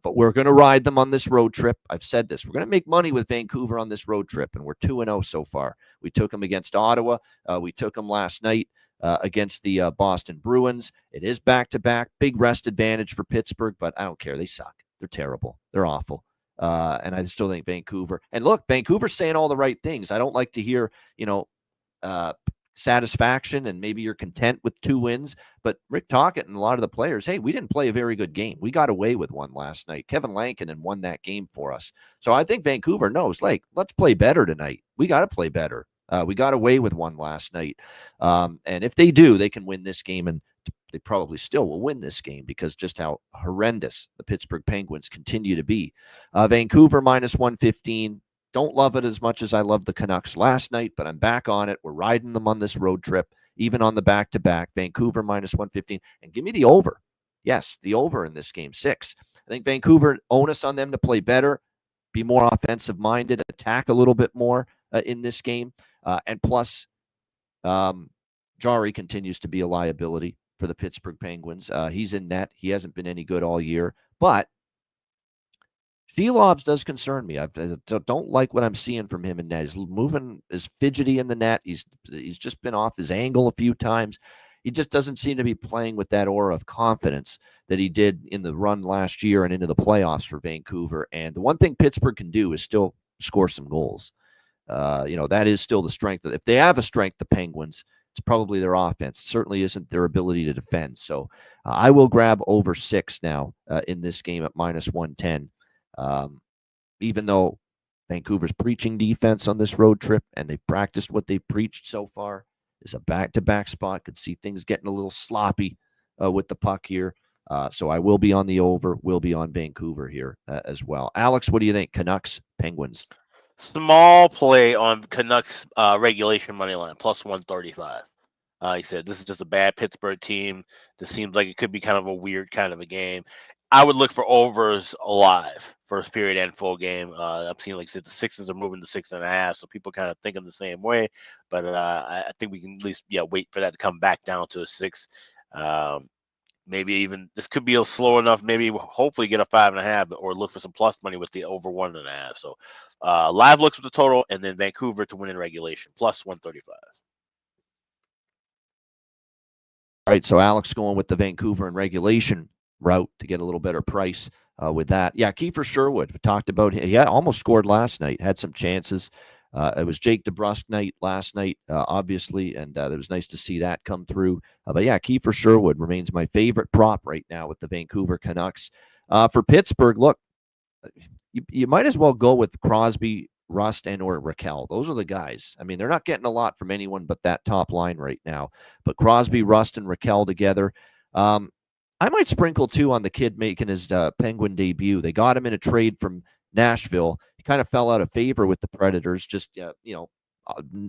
but we're going to ride them on this road trip. I've said this. We're going to make money with Vancouver on this road trip, and we're 2-0 so far. We took them against Ottawa. We took them last night against the Boston Bruins. It is back-to-back. Big rest advantage for Pittsburgh, but I don't care. They suck. They're terrible. They're awful. And I still think Vancouver. And look, Vancouver's saying all the right things. I don't like to hear, satisfaction and maybe you're content with 2 wins. But Rick Tocchet and a lot of the players, hey, we didn't play a very good game. We got away with one last night. Kevin Lankinen won that game for us. So I think Vancouver knows, let's play better tonight. We got to play better. We got away with one last night. And if they do, they can win this game, and they probably still will win this game because just how horrendous the Pittsburgh Penguins continue to be. Vancouver minus 115. Don't love it as much as I loved the Canucks last night, but I'm back on it. We're riding them on this road trip, even on the back-to-back. Vancouver minus 115. And give me the over. Yes, the over in this game, 6. I think Vancouver, onus on them to play better, be more offensive-minded, attack a little bit more in this game. And plus, Jari continues to be a liability for the Pittsburgh Penguins. He's in net. He hasn't been any good all year. But Shilovs does concern me. I don't like what I'm seeing from him in net. He's moving, is fidgety in the net. He's just been off his angle a few times. He just doesn't seem to be playing with that aura of confidence that he did in the run last year and into the playoffs for Vancouver. And the one thing Pittsburgh can do is still score some goals. That is still the strength. If they have a strength, the Penguins, it's probably their offense. It certainly isn't their ability to defend. So I will grab over 6 now in this game at -110. Even though Vancouver's preaching defense on this road trip and they've practiced what they've preached so far, is a back-to-back spot. Could see things getting a little sloppy with the puck here. So I will be on the over, will be on Vancouver here as well. Alex, what do you think? Canucks, Penguins? Small play on Canucks regulation money line, plus 135. He said this is just a bad Pittsburgh team. This seems like it could be kind of a weird kind of a game. I would look for overs alive, first period and full game. I've seen, like I said, the Sixers are moving to 6.5, so people kind of think them the same way. But I think we can at least wait for that to come back down to a 6. Maybe even this could be slow enough. Maybe hopefully get a 5.5, or look for some plus money with the over 1.5. So live looks with the total, and then Vancouver to win in regulation, plus 135. All right, so Alex going with the Vancouver in regulation route to get a little better price with that. Yeah, Kiefer Sherwood, we talked about him. He almost scored last night, had some chances. It was Jake DeBrusk night last night, obviously, and it was nice to see that come through. But yeah, Kiefer Sherwood remains my favorite prop right now with the Vancouver Canucks. For Pittsburgh, look, you might as well go with Crosby, Rust, and or Raquel. Those are the guys. I mean, they're not getting a lot from anyone but that top line right now. But Crosby, Rust, and Raquel together. I might sprinkle too on the kid making his Penguin debut. They got him in a trade from Nashville. He kind of fell out of favor with the Predators, just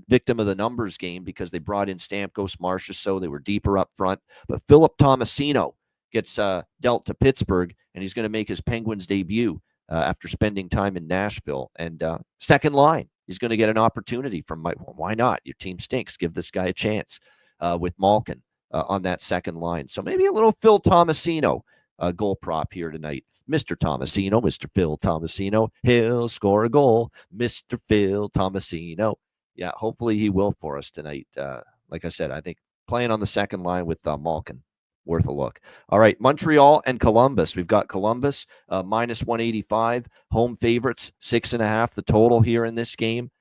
victim of the numbers game because they brought in Stamkos, Marchessault. They were deeper up front. But Philip Tomasino gets dealt to Pittsburgh, and he's going to make his Penguins debut after spending time in Nashville. And second line, he's going to get an opportunity from Mike. Well, why not? Your team stinks. Give this guy a chance with Malkin on that second line. So maybe a little Phil Tomasino goal prop here tonight. Mr. Tomasino, Mr. Phil Tomasino, he'll score a goal. Mr. Phil Tomasino. Yeah, hopefully he will for us tonight. Like I said, I think playing on the second line with Malkin, worth a look. All right, Montreal and Columbus. We've got Columbus -185, home favorites, 6.5 the total here in this game.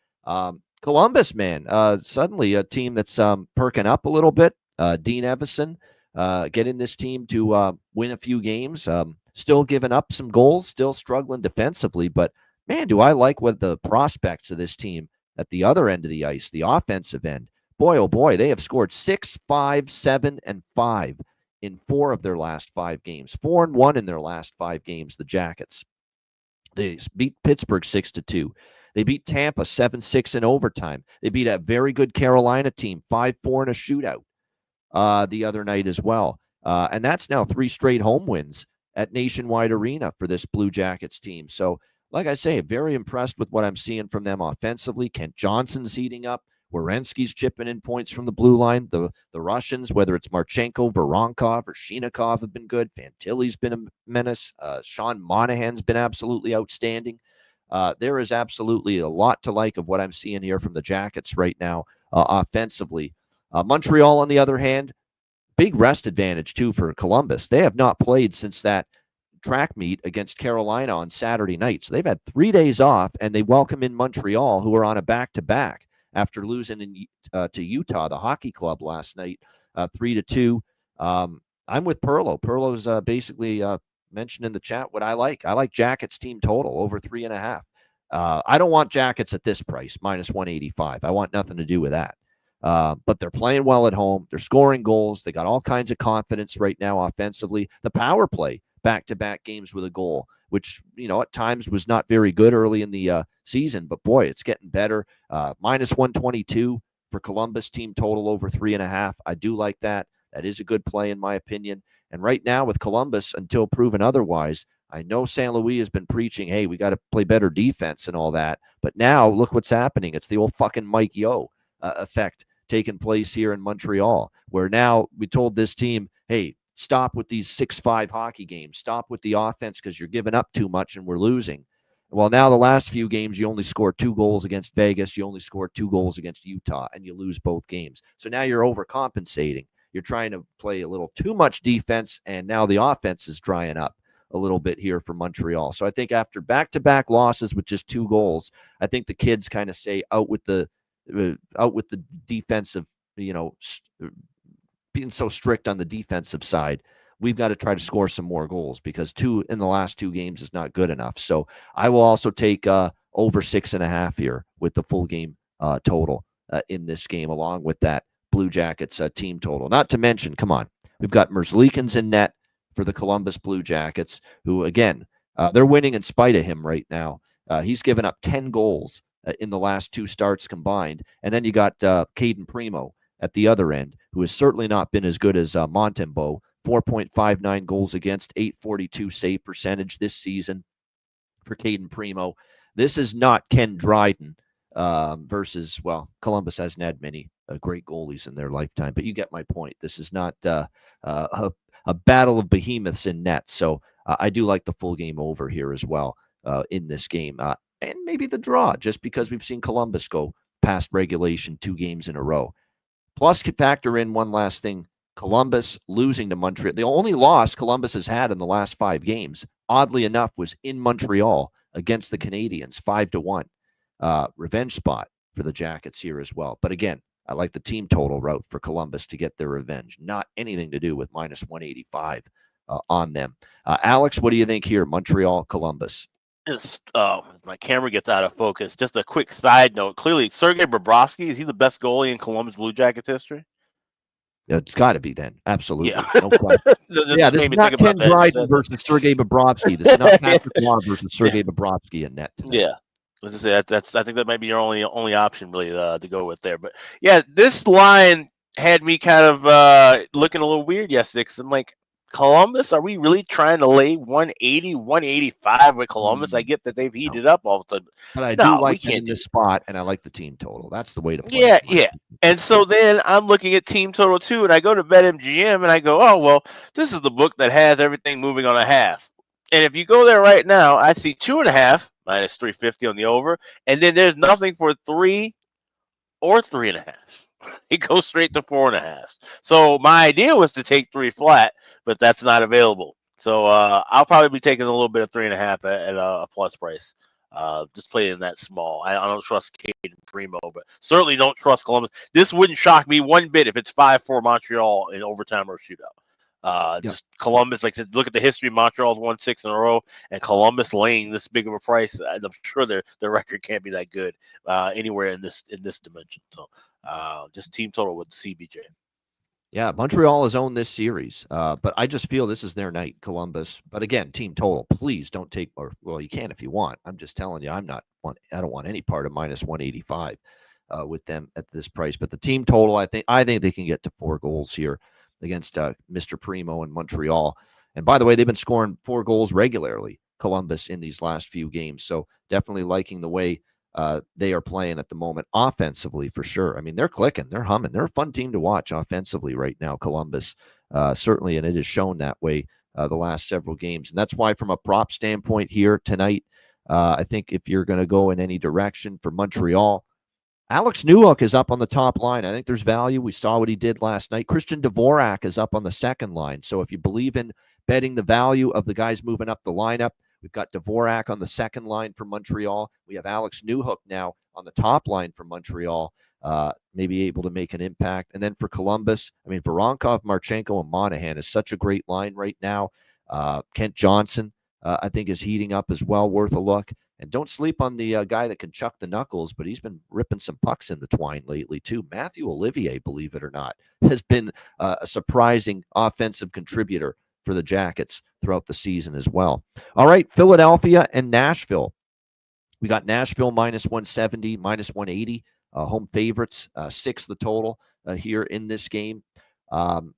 Columbus, man, suddenly a team that's perking up a little bit. Dean Evison getting this team to win a few games. Still giving up some goals, still struggling defensively. But, man, do I like what the prospects of this team at the other end of the ice, the offensive end. Boy, oh, boy, they have scored 6, 5, 7, and 5 in 4 of their last 5 games. 4-1 in their last 5 games, the Jackets. They beat Pittsburgh 6-2. They beat Tampa 7-6 in overtime. They beat a very good Carolina team 5-4 in a shootout the other night as well. And that's now 3 straight home wins at Nationwide Arena for this Blue Jackets team. So, like I say, very impressed with what I'm seeing from them offensively. Kent Johnson's heating up. Werenski's chipping in points from the blue line. The Russians, whether it's Marchenko, Voronkov, or Shinikov, have been good. Fantilli's been a menace. Sean Monahan's been absolutely outstanding. There is absolutely a lot to like of what I'm seeing here from the Jackets right now offensively. Montreal, on the other hand, big rest advantage, too, for Columbus. They have not played since that track meet against Carolina on Saturday night. So they've had 3 days off, and they welcome in Montreal, who are on a back-to-back after losing to Utah, the hockey club, last night, 3-2. I'm with Perlo. Perlo's basically mentioned in the chat what I like. I like Jackets team total over 3.5. I don't want Jackets at this price, -185. I want nothing to do with that. But they're playing well at home. They're scoring goals. They got all kinds of confidence right now offensively. The power play, back-to-back games with a goal, which, at times was not very good early in the season. But, boy, it's getting better. -122 for Columbus team total over 3.5. I do like that. That is a good play in my opinion. And right now with Columbus, until proven otherwise, I know St. Louis has been preaching, hey, we got to play better defense and all that. But now look what's happening. It's the old fucking Mike Yeo effect taking place here in Montreal, where now we told this team, hey, stop with these 6-5 hockey games. Stop with the offense because you're giving up too much and we're losing. Well, now the last few games, you only scored 2 goals against Vegas. You only scored 2 goals against Utah, and you lose both games. So now you're overcompensating. You're trying to play a little too much defense, and now the offense is drying up. a little bit here for Montreal. So I think after back-to-back losses with just 2 goals, I think the kids kind of say out with the defensive, being so strict on the defensive side. We've got to try to score some more goals because 2 in the last 2 games is not good enough. So I will also take over 6.5 here with the full game total in this game, along with that Blue Jackets team total. Not to mention, come on, we've got Merzlikins in net for the Columbus Blue Jackets, who, again, they're winning in spite of him right now. He's given up 10 goals in the last 2 starts combined. And then you got Caden Primo at the other end, who has certainly not been as good as Montembeault. 4.59 goals against, 842 save percentage this season for Caden Primo. This is not Ken Dryden versus, well, Columbus hasn't had many great goalies in their lifetime, but you get my point. This is not a battle of behemoths in net. So I do like the full game over here as well in this game. And maybe the draw, just because we've seen Columbus go past regulation 2 games in a row. Plus, factor in one last thing. Columbus losing to Montreal. The only loss Columbus has had in the last 5 games, oddly enough, was in Montreal against the Canadiens, 5-1. Revenge spot for the Jackets here as well. But again, I like the team total route for Columbus to get their revenge. Not anything to do with minus 185 on them. Alex, what do you think here? Montreal, Columbus. My camera gets out of focus. Just a quick side note. Clearly, Sergei Bobrovsky, is he the best goalie in Columbus Blue Jackets history? It's got to be then. Absolutely. Yeah. No question. Yeah, this is not Ken Dryden versus Sergei Bobrovsky. This is not Patrick Roy versus Sergei Bobrovsky in net tonight. Yeah. I think that might be your only option really to go with there. But yeah, this line had me kind of looking a little weird yesterday because I'm like, Columbus, are we really trying to lay 180, 185 with Columbus? I get that they've heated up all of a sudden. But I do like it in this spot, and I like the team total. That's the way to play it. Yeah. And so then I'm looking at team total too, and I go to BetMGM, and I go, oh, well, this is the book that has everything moving on a half. And if you go there right now, I see 2.5 minus 350 on the over, and then there's nothing for 3 or 3.5. It goes straight to 4.5. So my idea was to take 3 flat, but that's not available. So I'll probably be taking a little bit of 3.5 at a plus price. Just play in that small. I don't trust Caden Primo, but certainly don't trust Columbus. This wouldn't shock me one bit if it's 5-4 Montreal in overtime or shootout. Just Columbus, like I said, look at the history. Montreal's won 6 in a row, and Columbus laying this big of a price. I'm sure their record can't be that good anywhere in this dimension. So just team total with CBJ. Yeah, Montreal has owned this series, but I just feel this is their night, Columbus. But again, team total, please don't take, or well, you can if you want. I'm just telling you, I don't want any part of minus 185 with them at this price. But the team total, I think they can get to 4 goals here against Mr. Primo in Montreal. And by the way, they've been scoring 4 goals regularly, Columbus, in these last few games. So definitely liking the way they are playing at the moment offensively for sure. I mean, they're clicking, they're humming. They're a fun team to watch offensively right now, Columbus, certainly, and it has shown that way the last several games. And that's why from a prop standpoint here tonight, I think if you're going to go in any direction for Montreal, Alex Newhook is up on the top line. I think there's value. We saw what he did last night. Christian Dvorak is up on the second line. So if you believe in betting the value of the guys moving up the lineup, we've got Dvorak on the second line for Montreal. We have Alex Newhook now on the top line for Montreal, maybe able to make an impact. And then for Columbus, I mean, Voronkov, Marchenko, and Monahan is such a great line right now. Kent Johnson, I think, is heating up as well, worth a look. And don't sleep on the guy that can chuck the knuckles, but he's been ripping some pucks in the twine lately, too. Matthew Olivier, believe it or not, has been a surprising offensive contributor for the Jackets throughout the season as well. All right, Philadelphia and Nashville. We got Nashville minus 170, minus 180, home favorites, 6 the total here in this game. I'm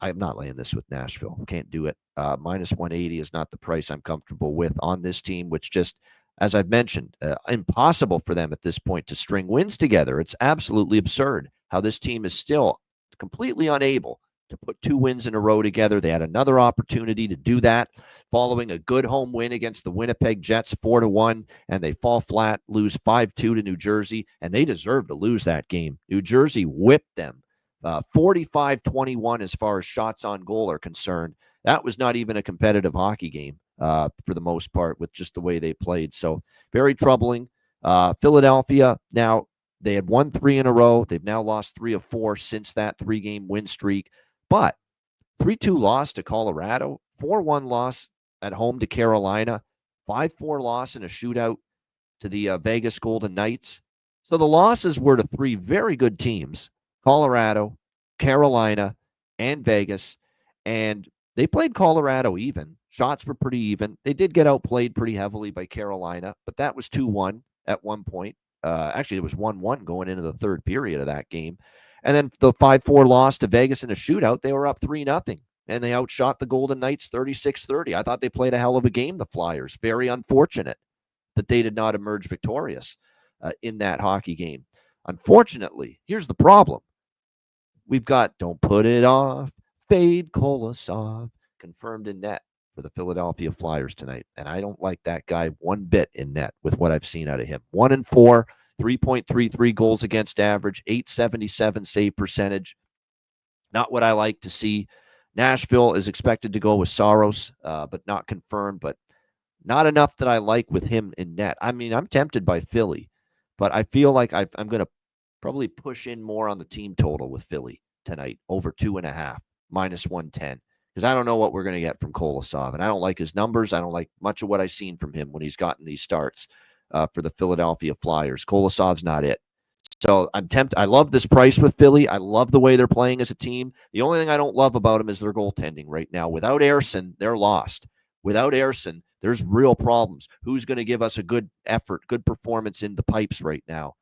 not laying this with Nashville. Can't do it. Minus 180 is not the price I'm comfortable with on this team, which just, as I've mentioned, impossible for them at this point to string wins together. It's absolutely absurd how this team is still completely unable to put 2 wins in a row together. They had another opportunity to do that following a good home win against the Winnipeg Jets 4-1, and they fall flat, lose 5-2 to New Jersey, and they deserve to lose that game. New Jersey whipped them 45-21 as far as shots on goal are concerned, that was not even a competitive hockey game for the most part with just the way they played. So very troubling. Philadelphia, now they had won 3 in a row. They've now lost 3 of 4 since that 3-game win streak. But 3-2 loss to Colorado, 4-1 loss at home to Carolina, 5-4 loss in a shootout to the Vegas Golden Knights. So the losses were to 3 very good teams, Colorado, Carolina, and Vegas. And they played Colorado even. Shots were pretty even. They did get outplayed pretty heavily by Carolina, but that was 2-1 at one point. Actually, it was 1-1 going into the third period of that game. And then the 5-4 loss to Vegas in a shootout, they were up 3-0, and they outshot the Golden Knights 36-30. I thought they played a hell of a game, the Flyers. Very unfortunate that they did not emerge victorious in that hockey game. Unfortunately, here's the problem. We've got Don't Put It Off, Fade Kolosov, confirmed in net for the Philadelphia Flyers tonight. And I don't like that guy one bit in net with what I've seen out of him. 1-4, 3.33 goals against average, .877 save percentage. Not what I like to see. Nashville is expected to go with Saros, but not confirmed, but not enough that I like with him in net. I mean, I'm tempted by Philly, but I feel like I'm going to probably push in more on the team total with Philly tonight, over 2.5, -110. Because I don't know what we're going to get from Kolosov, and I don't like his numbers. I don't like much of what I've seen from him when he's gotten these starts for the Philadelphia Flyers. Kolosov's not it. So I'm tempted. I love this price with Philly. I love the way they're playing as a team. The only thing I don't love about them is their goaltending right now. Without Ersson, they're lost. Without Ersson, there's real problems. Who's going to give us a good effort, good performance in the pipes right now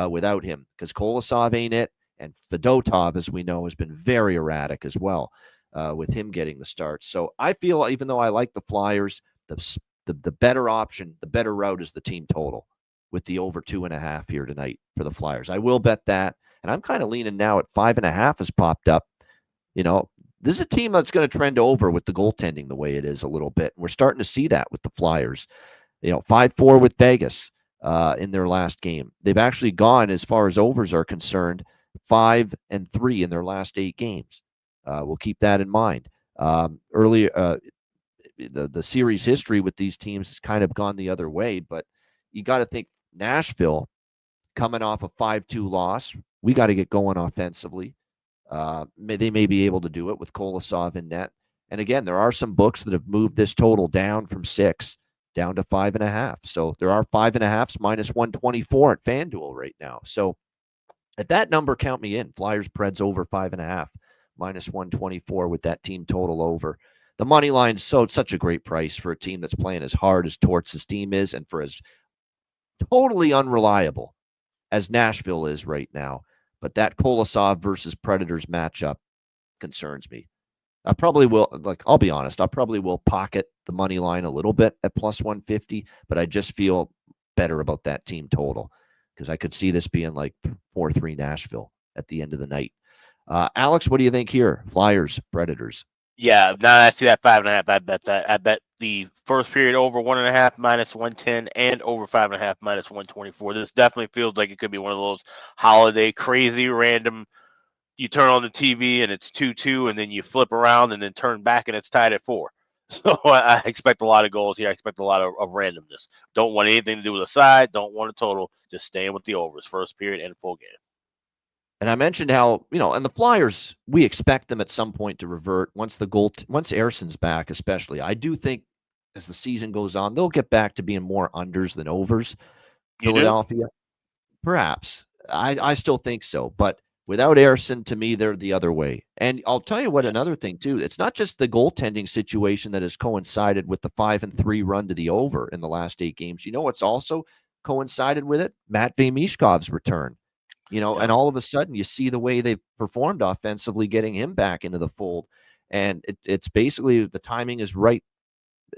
without him? Because Kolosov ain't it, and Fedotov, as we know, has been very erratic as well with him getting the start. So I feel, even though I like the Flyers, the better option, the better route is the team total with the over 2.5 here tonight for the Flyers. I will bet that, and I'm kind of leaning now at 5.5 has popped up. You know, this is a team that's going to trend over with the goaltending the way it is a little bit. We're starting to see that with the Flyers. 5-4 with Vegas in their last game. They've actually gone, as far as overs are concerned, 5-3 in their last 8 games. We'll keep that in mind. Earlier, the series history with these teams has kind of gone the other way, but you got to think Nashville coming off a 5-2 loss. We got to get going offensively. They may be able to do it with Kolosov in net. And again, there are some books that have moved this total down from 6 down to 5.5. So there are 5.5s -124 at FanDuel right now. So at that number, count me in. Flyers Preds over 5.5, -124 with that team total over. The money line's such a great price for a team that's playing as hard as Torts' team is, and for as totally unreliable as Nashville is right now. But that Kolosov versus Predators matchup concerns me. I probably will, I'll be honest, I probably will pocket the money line a little bit at +150, but I just feel better about that team total because I could see this being like 4-3 Nashville at the end of the night. Alex, what do you think here? Flyers, Predators. Yeah, now I see that 5.5. I bet that. I bet the first period over 1.5 -110 and over 5.5 -124. This definitely feels like it could be one of those holiday crazy random. You turn on the TV and it's 2-2, and then you flip around and then turn back and it's tied at 4. So I expect a lot of goals here. I expect a lot of randomness. Don't want anything to do with a side. Don't want a total. Just staying with the overs, first period and full game. And I mentioned how, and the Flyers, we expect them at some point to revert once Ersson's back, especially. I do think as the season goes on, they'll get back to being more unders than overs. Philadelphia, perhaps. I still think so. But without Ersson, to me, they're the other way. And I'll tell you what, another thing, too. It's not just the goaltending situation that has coincided with the 5-3 run to the over in the last 8 games. You know what's also coincided with it? Matvei Mishkov's return. And all of a sudden you see the way they've performed offensively, getting him back into the fold. And it's basically the timing is right,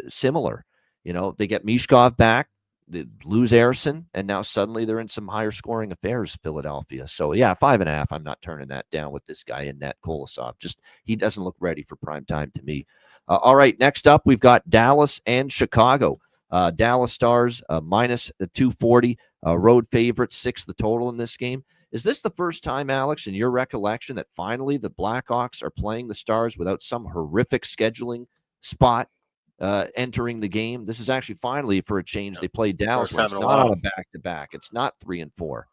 similar. They get Mishkov back, they lose Ersson, and now suddenly they're in some higher scoring affairs, Philadelphia. So, yeah, 5.5. I'm not turning that down with this guy in net, Kolosov. Just he doesn't look ready for prime time to me. All right, next up, we've got Dallas and Chicago. Dallas Stars -240, road favorites, 6 the total in this game. Is this the first time, Alex, in your recollection, that finally the Blackhawks are playing the Stars without some horrific scheduling spot entering the game? This is actually finally, for a change, they play Dallas First when time it's in a not on while. a back-to-back. It's not 3 and 4.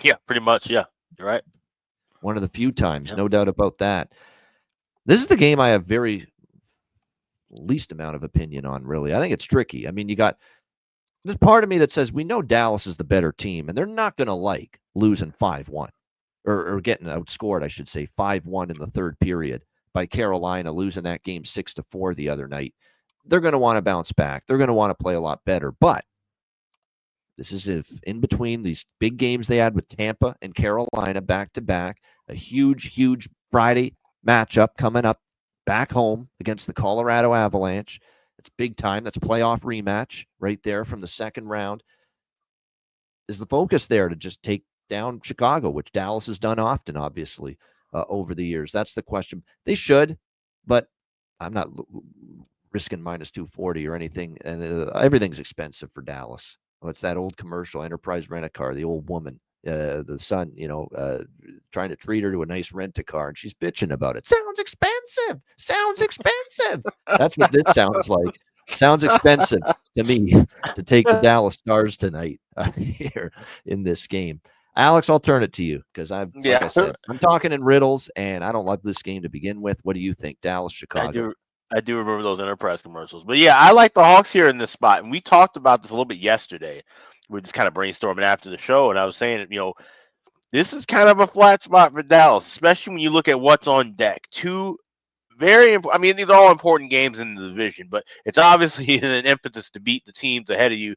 Yeah, pretty much. Yeah, you're right. One of the few times, Yeah. no doubt about that. This is the game I have very least amount of opinion on, really. I think it's tricky. I mean, there's part of me that says we know Dallas is the better team, and they're not going to like losing 5-1 or getting outscored, I should say, 5-1 in the third period by Carolina, losing that game 6-4 the other night. They're going to want to bounce back. They're going to want to play a lot better. But this is if in between these big games they had with Tampa and Carolina back to back, a huge, huge Friday matchup coming up back home against the Colorado Avalanche. It's big time. That's a playoff rematch right there from the second round. Is the focus there to just take down Chicago, which Dallas has done often, obviously, over the years? That's the question. They should, but I'm not risking minus 240 or anything. And everything's expensive for Dallas. It's that old commercial, Enterprise Rent-A-Car, the old woman, the son, trying to treat her to a nice rent-a-car, and she's bitching about it. Sounds expensive. Sounds expensive. That's what this sounds like. Sounds expensive to me to take the Dallas Stars tonight here in this game. Alex, I'll turn it to you because like I said, I'm talking in riddles, and I don't love this game to begin with. What do you think, Dallas, Chicago? I do remember those Enterprise commercials. But yeah, I like the Hawks here in this spot. And we talked about this a little bit yesterday. We were just kind of brainstorming after the show, and I was saying, this is kind of a flat spot for Dallas, especially when you look at what's on deck. Two very important. I mean, these are all important games in the division, but it's obviously an impetus to beat the teams ahead of you,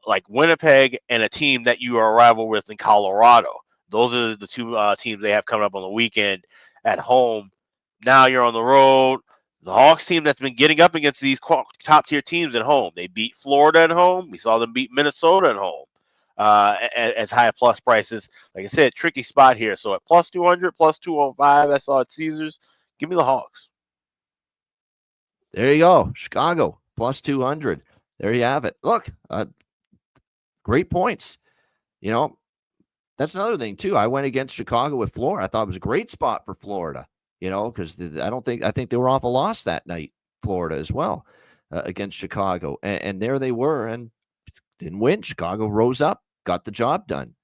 like Winnipeg and a team that you are a rival with in Colorado. Those are the two teams they have coming up on the weekend at home. Now you're on the road. The Hawks team that's been getting up against these top tier teams at home. They beat Florida at home. We saw them beat Minnesota at home as high plus prices. Like I said, tricky spot here. So at plus 200, plus 205, I saw at Caesars. Give me the Hawks. There you go. Chicago, plus 200. There you have it. Look, great points. That's another thing, too. I went against Chicago with Florida. I thought it was a great spot for Florida, because I think they were off a loss that night, Florida as well, against Chicago. And there they were and didn't win. Chicago rose up, got the job done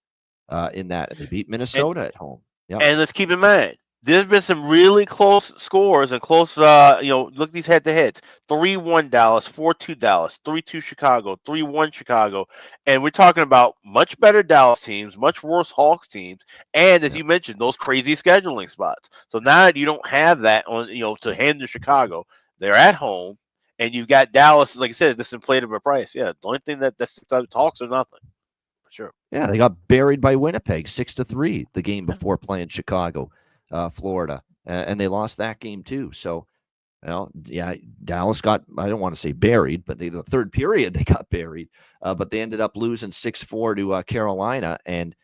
in that. And they beat Minnesota at home. Yep. And let's keep in mind, there's been some really close scores and close, look at these head-to-heads. 3-1 Dallas, 4-2 Dallas, 3-2 Chicago, 3-1 Chicago. And we're talking about much better Dallas teams, much worse Hawks teams, and as you mentioned, those crazy scheduling spots. So now that you don't have that on, to hand to Chicago, they're at home, and you've got Dallas, like I said, this inflated by price. Yeah, the only thing that sticks out Hawks or nothing. For sure. Yeah, they got buried by Winnipeg 6-3 the game before playing Chicago. Florida, and they lost that game too. So, Dallas got, I don't want to say buried, but the third period they got buried, but they ended up losing 6-4 to Carolina, and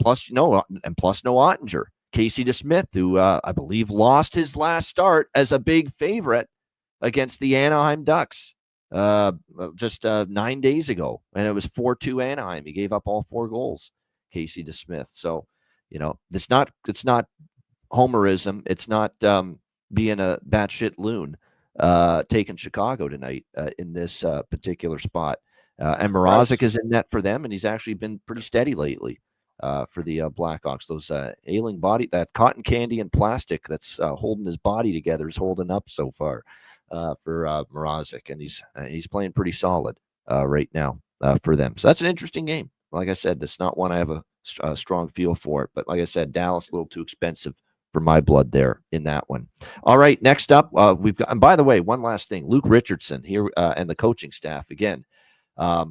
plus no Ottinger. Casey DeSmith, who I believe lost his last start as a big favorite against the Anaheim Ducks just 9 days ago, and it was 4-2 Anaheim. He gave up all 4 goals, Casey DeSmith. So, it's not homerism. It's not being a batshit loon taking Chicago tonight in this particular spot. And Mrazek is in net for them, and he's actually been pretty steady lately for the Blackhawks. Those ailing body, that cotton candy and plastic that's holding his body together is holding up so far for Mrazek, and he's playing pretty solid right now for them. So that's an interesting game. Like I said, that's not one I have a strong feel for it, but like I said, Dallas a little too expensive for my blood there in that one. All right, next up, we've got, and by the way, one last thing, Luke Richardson here and the coaching staff again. Now,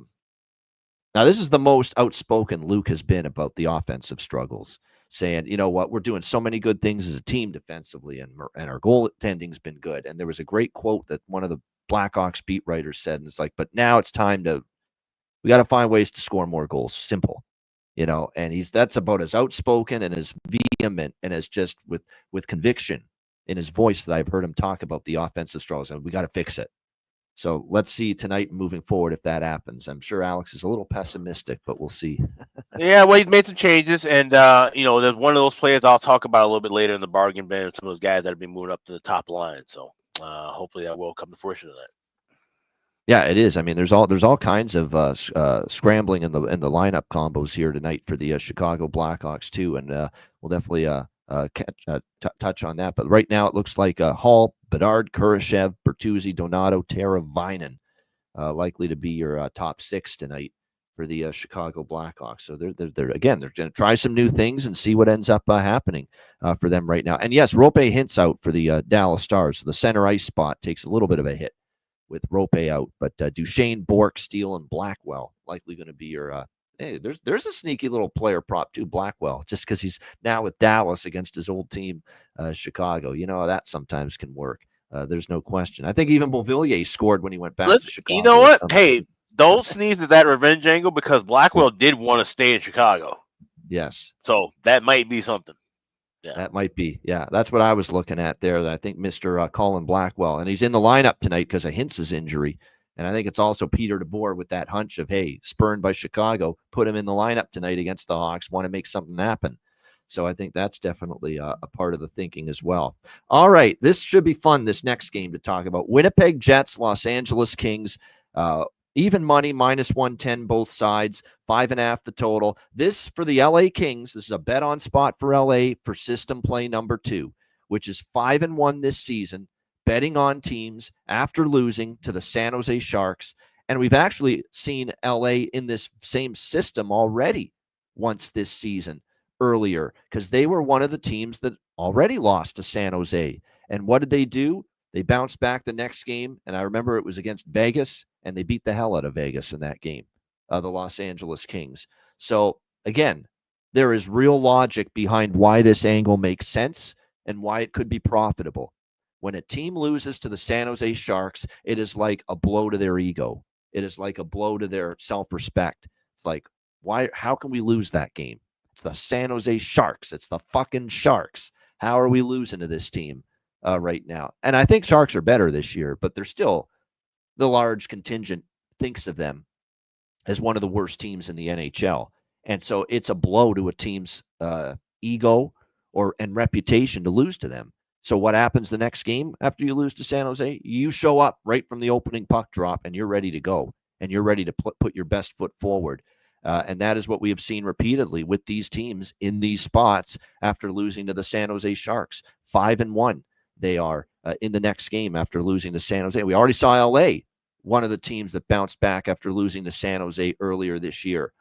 this is the most outspoken Luke has been about the offensive struggles, saying, you know what, we're doing so many good things as a team defensively, and our goaltending's been good. And there was a great quote that one of the Blackhawks beat writers said, and it's like, but now it's time we got to find ways to score more goals. Simple. And that's about as outspoken and as vehement and as just with conviction in his voice that I've heard him talk about the offensive struggles, and we got to fix it. So let's see tonight moving forward if that happens. I'm sure Alex is a little pessimistic, but we'll see. Yeah, well, he's made some changes, and there's one of those players I'll talk about a little bit later in the bargain bin. Some of those guys that have been moving up to the top line. So hopefully that will come to fruition tonight. Yeah, it is. I mean, there's all kinds of scrambling in the lineup combos here tonight for the Chicago Blackhawks too, and we'll definitely touch on that. But right now, it looks like Hall, Bedard, Kurashev, Bertuzzi, Donato, Teravainen likely to be your top 6 tonight for the Chicago Blackhawks. So they're going to try some new things and see what ends up happening for them right now. And yes, Rope hints out for the Dallas Stars. So the center ice spot takes a little bit of a hit with Rope out, but Duchesne, Bork, Steele, and Blackwell likely going to be your. Hey, there's a sneaky little player prop too, Blackwell, just because he's now with Dallas against his old team, Chicago. You know, that sometimes can work. There's no question. I think even Beauvillier scored when he went back to Chicago. You know what? Hey, don't sneeze at that revenge angle because Blackwell did want to stay in Chicago. Yes. So that might be something. Yeah. That might be. Yeah, that's what I was looking at there. I think Mr. Colin Blackwell, and he's in the lineup tonight because of Hintz's injury. And I think it's also Peter DeBoer with that hunch of, hey, spurned by Chicago, put him in the lineup tonight against the Hawks, want to make something happen. So I think that's definitely a part of the thinking as well. All right, this should be fun, this next game to talk about. Winnipeg Jets, Los Angeles Kings. Even money, -110 both sides, 5.5 the total. This for the LA Kings, this is a bet on spot for LA for system play number 2, which is 5-1 this season, betting on teams after losing to the San Jose Sharks. And we've actually seen LA in this same system already once this season earlier, because they were one of the teams that already lost to San Jose. And what did they do? They bounced back the next game, and I remember it was against Vegas, and they beat the hell out of Vegas in that game, the Los Angeles Kings. So, again, there is real logic behind why this angle makes sense and why it could be profitable. When a team loses to the San Jose Sharks, it is like a blow to their ego. It is like a blow to their self-respect. It's like, why? How can we lose that game? It's the San Jose Sharks. It's the fucking Sharks. How are we losing to this team right now? And I think Sharks are better this year, but they're still, the large contingent thinks of them as one of the worst teams in the NHL. And so it's a blow to a team's ego and reputation to lose to them. So what happens the next game after you lose to San Jose? You show up right from the opening puck drop, and you're ready to go, and you're ready to put your best foot forward. And that is what we have seen repeatedly with these teams in these spots after losing to the San Jose Sharks. 5-1 they are in the next game after losing to San Jose. We already saw LA, one of the teams that bounced back after losing to San Jose earlier this year.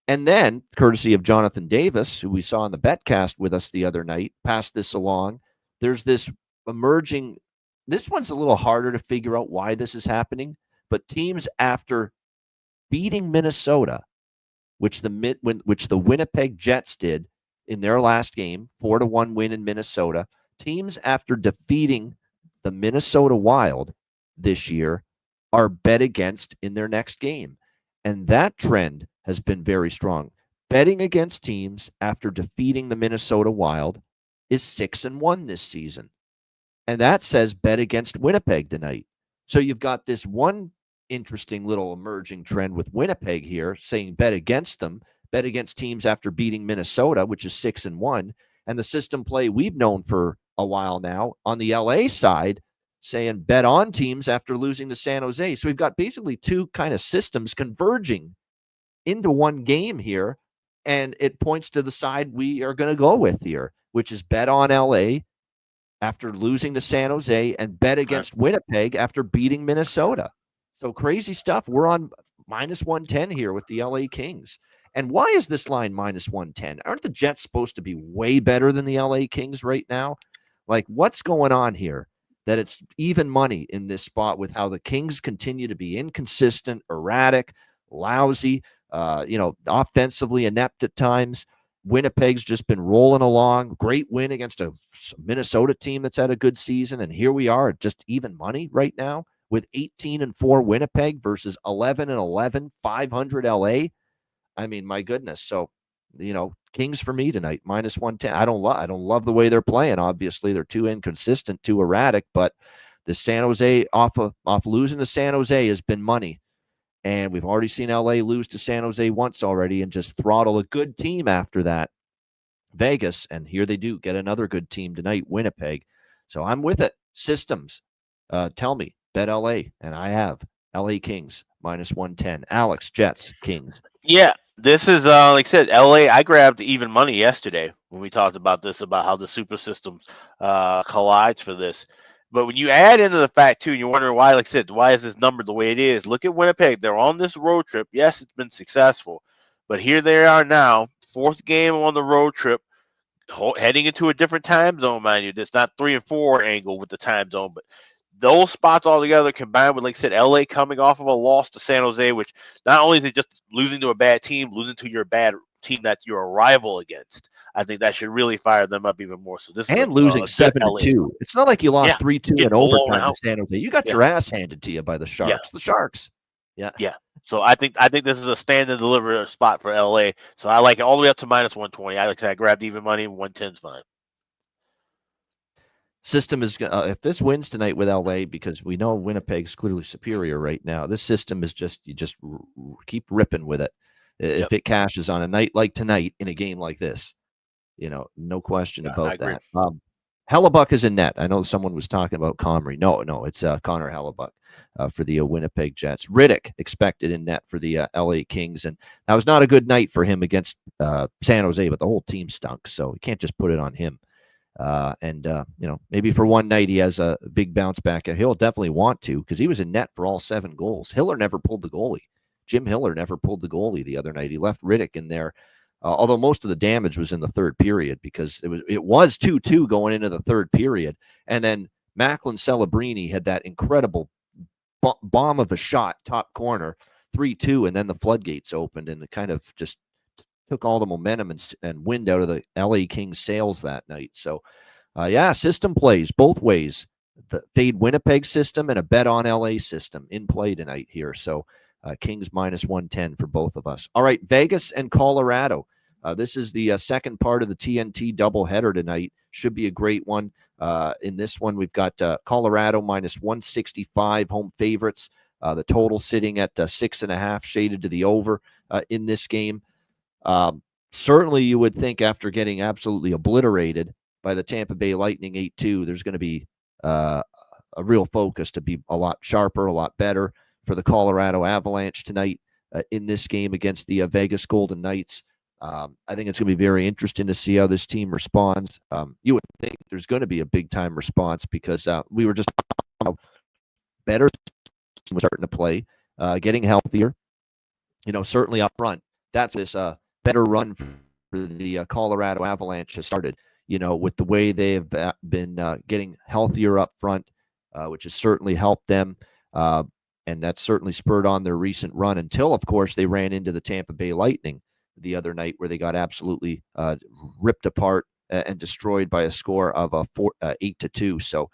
And then, courtesy of Jonathan Davis, who we saw in the Betcast with us the other night, passed this along. There's this emerging, this one's a little harder to figure out why this is happening, but teams after beating Minnesota, which the Winnipeg Jets did in their last game, 4-1 win in Minnesota, teams after defeating the Minnesota Wild this year are bet against in their next game. And that trend has been very strong. Betting against teams after defeating the Minnesota Wild is 6-1 this season. And that says bet against Winnipeg tonight. So you've got this one interesting little emerging trend with Winnipeg here saying bet against them, bet against teams after beating Minnesota, which is 6-1. And the system play we've known for a while now on the LA side saying bet on teams after losing to San Jose. So we've got basically two kind of systems converging into one game here. And it points to the side we are going to go with here, which is bet on LA after losing to San Jose and bet against Winnipeg after beating Minnesota. So crazy stuff. We're on -110 here with the LA Kings. And why is this line -110? Aren't the Jets supposed to be way better than the LA Kings right now? Like, what's going on here that it's even money in this spot with how the Kings continue to be inconsistent, erratic, lousy, offensively inept at times? Winnipeg's just been rolling along. Great win against a Minnesota team that's had a good season. And here we are, just even money right now with 18-4 Winnipeg versus 11-11, 500 LA. I mean, my goodness. So, Kings for me tonight, -110. I don't love the way they're playing. Obviously, they're too inconsistent, too erratic, but The San Jose off losing to San Jose has been money. And we've already seen LA lose to San Jose once already and just throttle a good team after that. Vegas, and here they do get another good team tonight, Winnipeg. So I'm with it. Systems. Tell me, bet LA, and I have LA Kings -110. Alex, Jets, Kings. Yeah, this is like I said, LA. I grabbed even money yesterday when we talked about this, about how the super systems collides for this. But when you add into the fact too, and you're wondering why, like I said, why is this number the way it is? Look at Winnipeg. They're on this road trip. Yes, it's been successful, but here they are now, fourth game on the road trip, heading into a different time zone, mind you. It's not 3 and 4 angle with the time zone, but those spots all together combined with, like I said, LA coming off of a loss to San Jose, which not only is it just losing to a bad team, losing to your bad team that you're a rival against. I think that should really fire them up even more. So this and is losing 7-2. It's not like you lost 3-2 in overtime to San Jose. You got your ass handed to you by the Sharks. The Sharks. Yeah. So I think this is a stand and deliver spot for LA. So I like it all the way up to -120. I grabbed even money. 110's fine. System is if this wins tonight with LA, because we know Winnipeg's clearly superior right now. This system is just keep ripping with it. If it cashes on a night like tonight in a game like this, no question about that. Hellebuck is in net. I know someone was talking about Comrie. No, it's Connor Hellebuck for the Winnipeg Jets. Riddick expected in net for the LA Kings, and that was not a good night for him against San Jose, but the whole team stunk, so you can't just put it on him. Maybe for one night he has a big bounce back. He'll definitely want to, because he was in net for all 7 goals. Hiller never pulled the goalie. Jim Hiller never pulled the goalie the other night. He left Riddick in there, although most of the damage was in the third period, because it was 2-2 going into the third period, and then Macklin Celebrini had that incredible bomb of a shot, top corner, 3-2, and then the floodgates opened, and it kind of just took all the momentum and wind out of the LA Kings sails that night. So, system plays both ways. The fade Winnipeg system and a bet on LA system in play tonight here. So, Kings -110 for both of us. All right, Vegas and Colorado. This is the second part of the TNT doubleheader tonight. Should be a great one. In this one, we've got Colorado -165 home favorites. The total sitting at 6.5, shaded to the over in this game. Certainly, you would think after getting absolutely obliterated by the Tampa Bay Lightning 8-2, there's going to be a real focus to be a lot sharper, a lot better for the Colorado Avalanche tonight in this game against the Vegas Golden Knights. I think it's going to be very interesting to see how this team responds. You would think there's going to be a big-time response, because we were just better starting to play, getting healthier. Certainly up front, that's this better run for the Colorado Avalanche has started, with the way they have been getting healthier up front, which has certainly helped them. And that's certainly spurred on their recent run, until, of course, they ran into the Tampa Bay Lightning the other night, where they got absolutely ripped apart and destroyed by a score of 8-2. So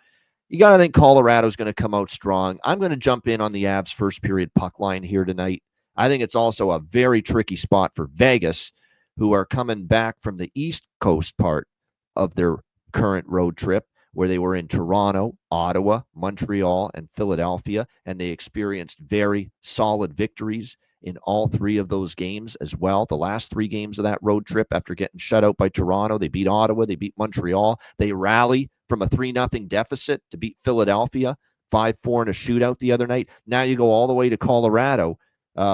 you got to think Colorado's going to come out strong. I'm going to jump in on the Avs first period puck line here tonight. I think it's also a very tricky spot for Vegas, who are coming back from the East Coast part of their current road trip, where they were in Toronto, Ottawa, Montreal, and Philadelphia, and they experienced very solid victories in all 3 of those games as well. The last 3 games of that road trip, after getting shut out by Toronto, they beat Ottawa, they beat Montreal. They rally from a 3-0 deficit to beat Philadelphia, 5-4 in a shootout the other night. Now you go all the way to Colorado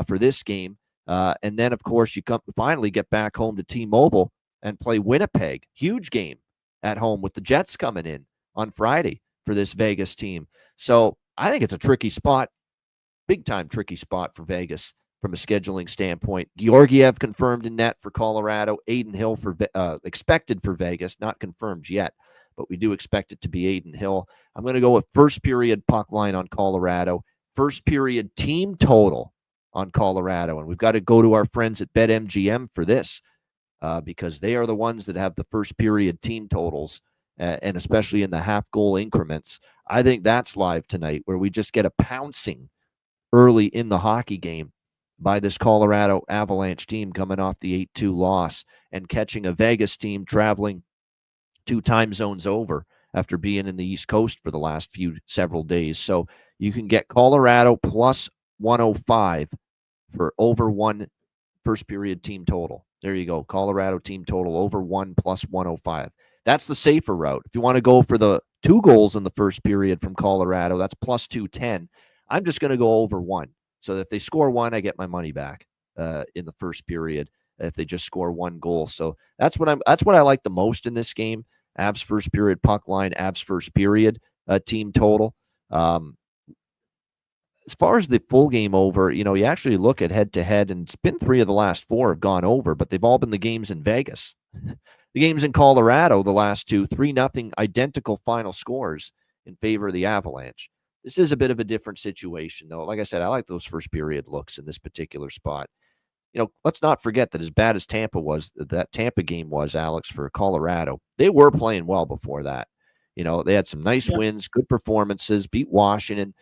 for this game. And then, of course, you finally get back home to T-Mobile and play Winnipeg. Huge game at home with the Jets coming in on Friday for this Vegas team. So I think it's a tricky spot, big-time tricky spot for Vegas from a scheduling standpoint. Georgiev confirmed in net for Colorado. Aiden Hill expected for Vegas, not confirmed yet, but we do expect it to be Aiden Hill. I'm going to go with first period puck line on Colorado, first period team total on Colorado. And we've got to go to our friends at BetMGM for this, because they are the ones that have the first period team totals, and especially in the half goal increments. I think that's live tonight, where we just get a pouncing early in the hockey game by this Colorado Avalanche team coming off the 8-2 loss, and catching a Vegas team traveling 2 time zones over after being in the East Coast for the last several days. So you can get Colorado plus 105 for over 1 first period team total. There you go. Colorado team total over 1 plus 105. That's the safer route. If you want to go for the 2 goals in the first period from Colorado, that's plus 210. I'm just going to go over 1. So if they score 1, I get my money back in the first period if they just score 1 goal. So that's what I like the most in this game. Avs first period puck line, Avs first period team total. As far as the full game over, you actually look at head-to-head, and it's been 3 of the last 4 have gone over, but they've all been the games in Vegas. The games in Colorado, the last 2, 3-0 identical final scores in favor of the Avalanche. This is a bit of a different situation, though. Like I said, I like those first period looks in this particular spot. Let's not forget that as bad as that Tampa game was, Alex, for Colorado, they were playing well before that. They had some nice wins, good performances, beat Washington.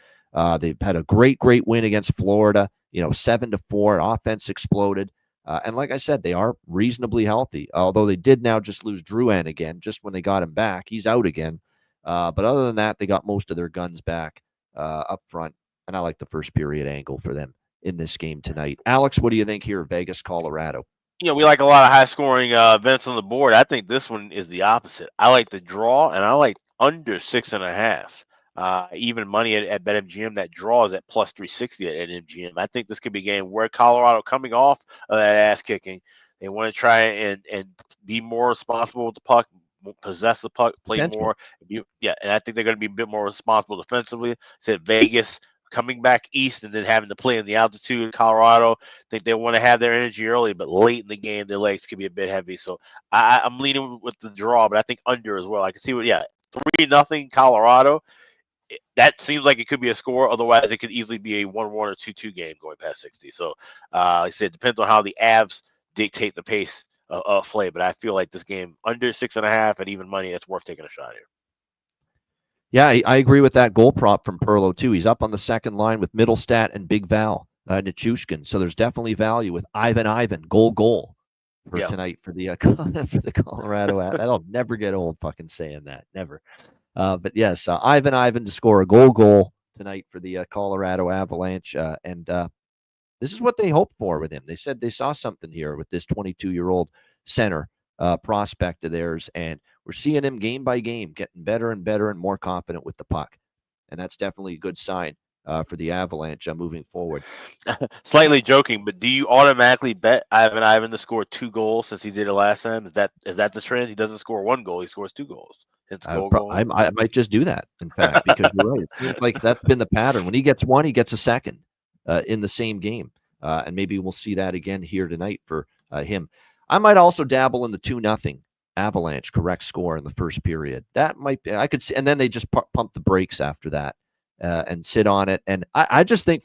They've had a great win against Florida, 7-4. Offense exploded. And like I said, they are reasonably healthy, although they did now just lose Drouin again, just when they got him back. He's out again. But other than that, they got most of their guns back up front. And I like the first period angle for them in this game tonight. Alex, what do you think here, Vegas, Colorado? We like a lot of high-scoring events on the board. I think this one is the opposite. I like the draw, and I like under 6.5. Even money at BetMGM that draws at plus 360 at MGM. I think this could be a game where Colorado, coming off of that ass kicking, they want to try and be more responsible with the puck, possess the puck, play more. And I think they're going to be a bit more responsible defensively. Said Vegas coming back east and then having to play in the altitude in Colorado. I think they want to have their energy early, but late in the game, their legs could be a bit heavy. So I'm leaning with the draw, but I think under as well. I can see 3-0 Colorado. That seems like it could be a score. Otherwise, it could easily be a 1-1 or 2-2 game going past 60. So, like I said, it depends on how the Avs dictate the pace of play. But I feel like this game under 6.5 and even money, it's worth taking a shot here. Yeah, I agree with that goal prop from Perlo, too. He's up on the second line with Middlestat and Big Val, Nichushkin. So there's definitely value with Ivan, goal for tonight for the Colorado. That'll never get old fucking saying that. Never. But yes, Ivan to score a goal tonight for the Colorado Avalanche. And this is what they hoped for with him. They said they saw something here with this 22-year-old center prospect of theirs. And we're seeing him game by game getting better and better and more confident with the puck. And that's definitely a good sign for the Avalanche moving forward. Slightly joking, but do you automatically bet Ivan to score 2 goals since he did it last time? Is that the trend? He doesn't score 1 goal, he scores 2 goals. I might just do that, in fact, because you're right. It seems like that's been the pattern. When he gets 1, he gets a second in the same game. And maybe we'll see that again here tonight for him. I might also dabble in the 2-0 Avalanche correct score in the first period. That might be, I could see, and then they just pump the brakes after that and sit on it. And I just think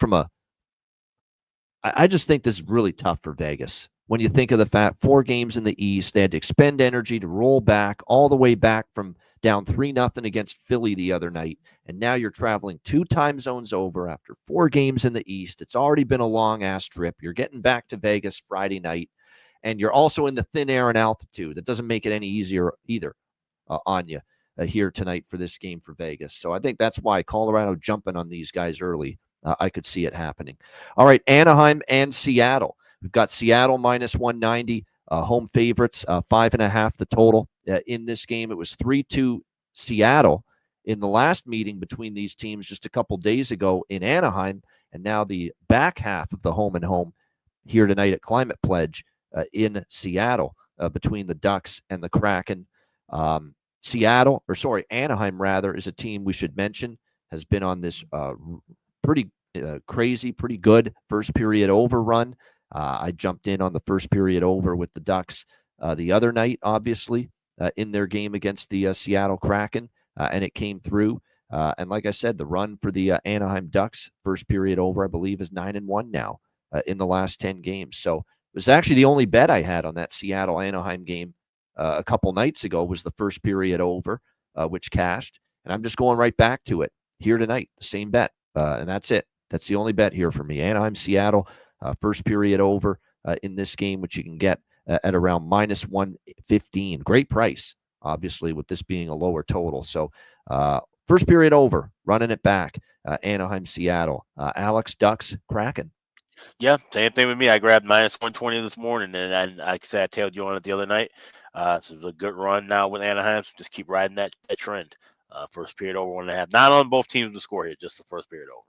this is really tough for Vegas. When you think of the fact 4 games in the East, they had to expend energy to roll back all the way back from down 3-0 against Philly the other night. And now you're traveling 2 time zones over after 4 games in the East. It's already been a long-ass trip. You're getting back to Vegas Friday night. And you're also in the thin air and altitude. That doesn't make it any easier either on you here tonight for this game for Vegas. So I think that's why Colorado jumping on these guys early. I could see it happening. All right, Anaheim and Seattle. We've got Seattle minus 190, home favorites, 5.5 the total. In this game, it was 3-2 Seattle in the last meeting between these teams just a couple days ago in Anaheim, and now the back half of the home and home here tonight at Climate Pledge in Seattle between the Ducks and the Kraken. Anaheim rather, is a team we should mention, has been on this pretty crazy, pretty good first period over run. I jumped in on the first period over with the Ducks the other night, obviously, in their game against the Seattle Kraken, and it came through. And like I said, the run for the Anaheim Ducks first period over, I believe, is 9-1 now in the last 10 games. So it was actually the only bet I had on that Seattle-Anaheim game a couple nights ago was the first period over, which cashed. And I'm just going right back to it here tonight, the same bet. And that's it. That's the only bet here for me. Anaheim-Seattle, first period over in this game, which you can get at around minus 115. Great price obviously, with this being a lower total. So first period over, running it back. Anaheim, Seattle. Alex, Ducks, Kraken. Yeah, same thing with me. I grabbed -120 this morning, and like I said, I tailed you on it the other night. So it's a good run now with Anaheim. So just keep riding that trend. First period over 1.5. Not on both teams to score here, just the first period over.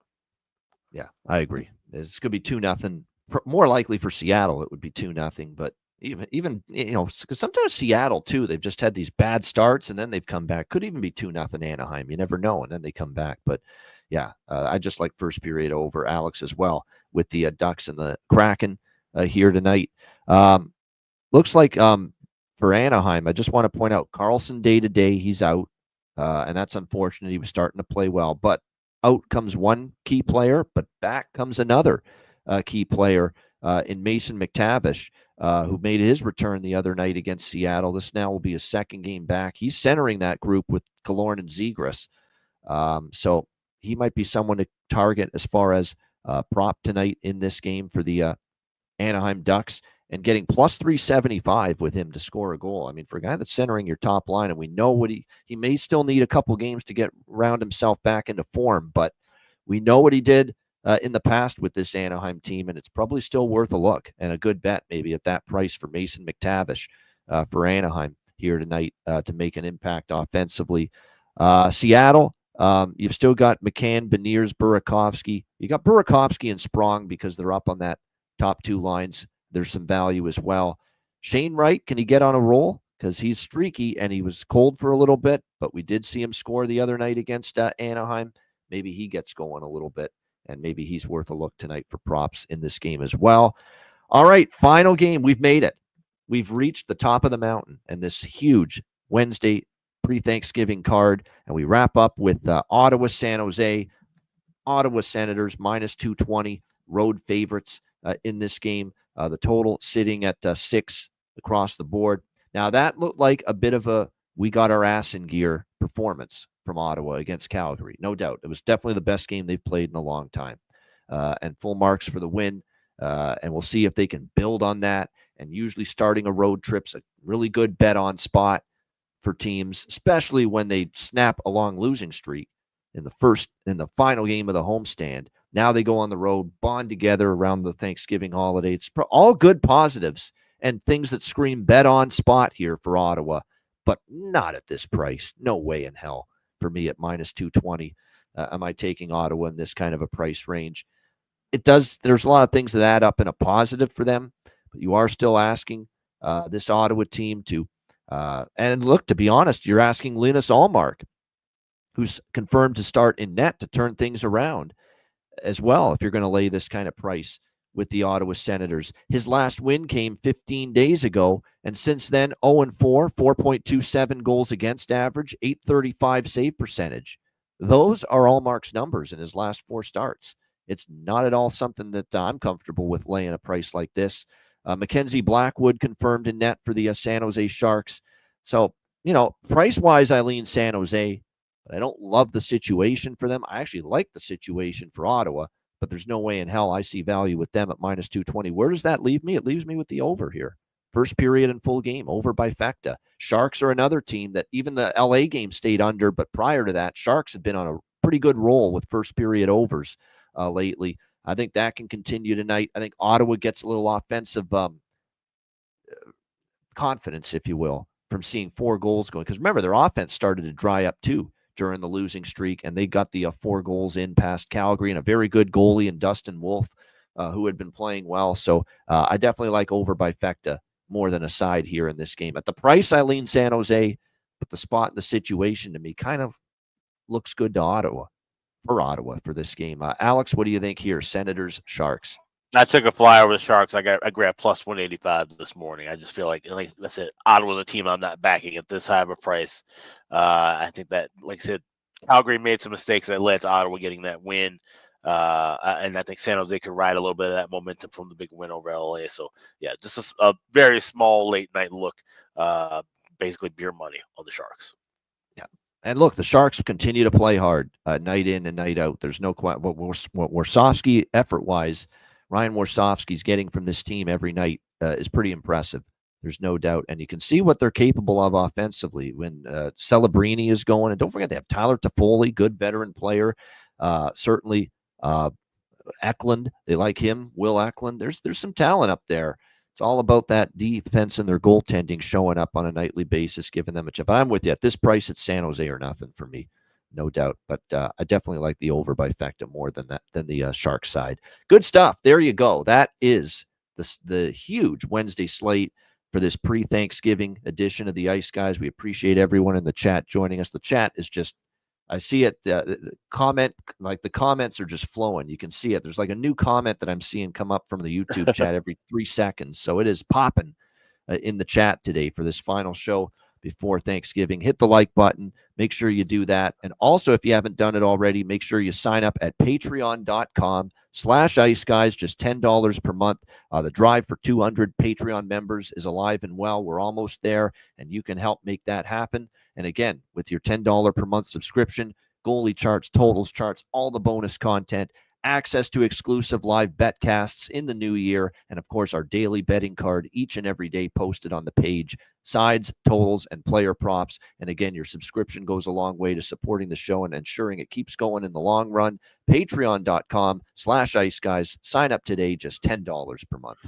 Yeah, I agree. It's going to be 2-0. More likely for Seattle, it would be 2-0. But even because sometimes Seattle too, they've just had these bad starts and then they've come back. Could even be 2-0 Anaheim. You never know, and then they come back. But yeah, I just like first period over, Alex, as well, with the Ducks and the Kraken here tonight. Looks like for Anaheim, I just want to point out Carlson day-to-day, he's out, and that's unfortunate. He was starting to play well, but out comes one key player, but back comes another key player in Mason McTavish, who made his return the other night against Seattle. This now will be his second game back. He's centering that group with Killorn and Zegras. So he might be someone to target as far as prop tonight in this game for the Anaheim Ducks, and getting +375 with him to score a goal. I mean, for a guy that's centering your top line, and we know what he may still need a couple games to get round himself back into form, but we know what he did in the past with this Anaheim team, and it's probably still worth a look and a good bet maybe at that price for Mason McTavish for Anaheim here tonight to make an impact offensively. Seattle, you've still got McCann, Beniers, Burakovsky. You got Burakovsky and Sprong because they're up on that top two lines. There's some value as well. Shane Wright, can he get on a roll? Because he's streaky and he was cold for a little bit, but we did see him score the other night against Anaheim. Maybe he gets going a little bit, and maybe he's worth a look tonight for props in this game as well. All right, final game. We've made it. We've reached the top of the mountain and this huge Wednesday pre-Thanksgiving card, and we wrap up with Ottawa, San Jose. Ottawa Senators -220, road favorites in this game. The total sitting at 6 across the board. Now, that looked like a bit of a we got our ass in gear performance from Ottawa against Calgary. No doubt. It was definitely the best game they've played in a long time. And full marks for the win. And we'll see if they can build on that. And usually starting a road trip's a really good bet on spot for teams, especially when they snap a long losing streak in the final game of the homestand. Now they go on the road, bond together around the Thanksgiving holiday. It's all good positives and things that scream bet on spot here for Ottawa, but not at this price. No way in hell for me at -220. Am I taking Ottawa in this kind of a price range? There's a lot of things that add up in a positive for them, but you are still asking this Ottawa team to, and look, to be honest, you're asking Linus Ullmark, who's confirmed to start in net, to turn things around as well if you're going to lay this kind of price with the Ottawa Senators. His last win came 15 days ago, and since then 0-4, 4.27 goals against average, .835 save percentage. Those are Ullmark's numbers in his last 4 starts. It's not at all something that I'm comfortable with laying a price like this. Mackenzie Blackwood confirmed in net for the San Jose Sharks. So, price-wise, I lean San Jose. I don't love the situation for them. I actually like the situation for Ottawa, but there's no way in hell I see value with them at -220. Where does that leave me? It leaves me with the over here. First period and full game, over by Fecta. Sharks are another team that even the LA game stayed under, but prior to that, Sharks have been on a pretty good roll with first period overs lately. I think that can continue tonight. I think Ottawa gets a little offensive confidence, if you will, from seeing 4 goals going. Because remember, their offense started to dry up too during the losing streak, and they got the 4 goals in past Calgary, and a very good goalie in Dustin Wolf, who had been playing well. So I definitely like over by Fecta more than a side here in this game. At the price, I lean San Jose, but the spot and the situation to me kind of looks good to Ottawa for this game. Alex, what do you think here? Senators, Sharks. I took a flyer with the Sharks. I grabbed +185 this morning. I just feel like I said, Ottawa's a team I'm not backing at this high of a price. I think that, like I said, Calgary made some mistakes that led to Ottawa getting that win. And I think San Jose could ride a little bit of that momentum from the big win over LA. So, yeah, just a very small late night look, basically beer money on the Sharks. Yeah. And look, the Sharks continue to play hard night in and night out. There's no question. What Warsofsky, effort-wise, Ryan Warsofsky's getting from this team every night is pretty impressive. There's no doubt. And you can see what they're capable of offensively when Celebrini is going. And don't forget, they have Tyler Toffoli, good veteran player. Certainly Eklund, they like him. Will Eklund. There's some talent up there. It's all about that defense and their goaltending showing up on a nightly basis, giving them a chance. But I'm with you. At this price, it's San Jose or nothing for me, no doubt. But I definitely like the over by Fecta more than the Sharks side. Good stuff. There you go. That is the huge Wednesday slate for this pre-Thanksgiving edition of the Ice Guys. We appreciate everyone in the chat joining us. The chat is just, I see it, the comments are just flowing. You can see it. There's like a new comment that I'm seeing come up from the YouTube chat every 3 seconds. So it is popping in the chat today for this final show before Thanksgiving. Hit the like button. Make sure you do that. And also, if you haven't done it already, make sure you sign up at patreon.com/iceguys, just $10 per month. The drive for 200 Patreon members is alive and well. We're almost there, and you can help make that happen. And again, with your $10 per month subscription, goalie charts, totals charts, all the bonus content, access to exclusive live betcasts in the new year, and of course our daily betting card each and every day posted on the page, sides, totals, and player props. And again, your subscription goes a long way to supporting the show and ensuring it keeps going in the long run. Patreon.com/iceguys. Sign up today, just $10 per month.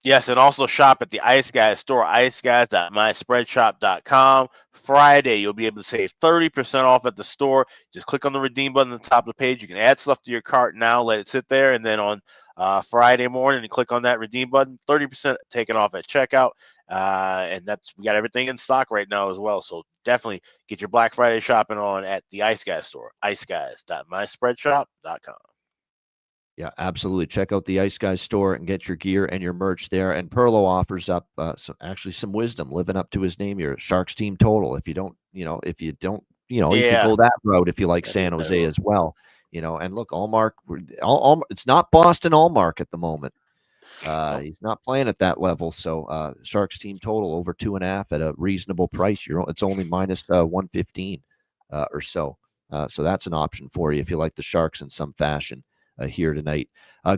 Yes, and also shop at the Ice Guys store, iceguys.myspreadshop.com. Friday, you'll be able to save 30% off at the store. Just click on the redeem button at the top of the page. You can add stuff to your cart now, let it sit there, and then on Friday morning, you click on that redeem button, 30% taken off at checkout. And we got everything in stock right now as well. So definitely get your Black Friday shopping on at the Ice Guys store, iceguys.myspreadshop.com. Yeah, absolutely. Check out the Ice Guys store and get your gear and your merch there. And Perlo offers up some wisdom, living up to his name here. Sharks team total. If you don't, you can go that route if you like San Jose as well. And look, Allmark, it's not Boston Allmark at the moment. He's not playing at that level. So Sharks team total over 2.5 at a reasonable price. It's only minus 115 or so. So that's an option for you if you like the Sharks in some fashion. Here tonight.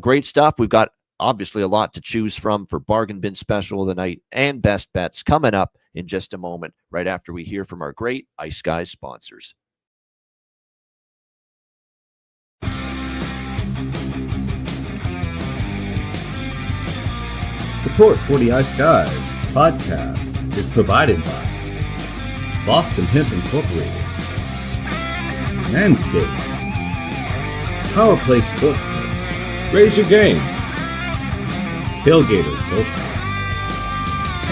Great stuff. We've got obviously a lot to choose from for Bargain Bin Special of the night and Best Bets coming up in just a moment, right after we hear from our great Ice Guys sponsors. Support for the Ice Guys podcast is provided by Boston Hemp Incorporated, Manscaped, Power Play Sportsman, Raise Your Game, Tailgaters Sofa,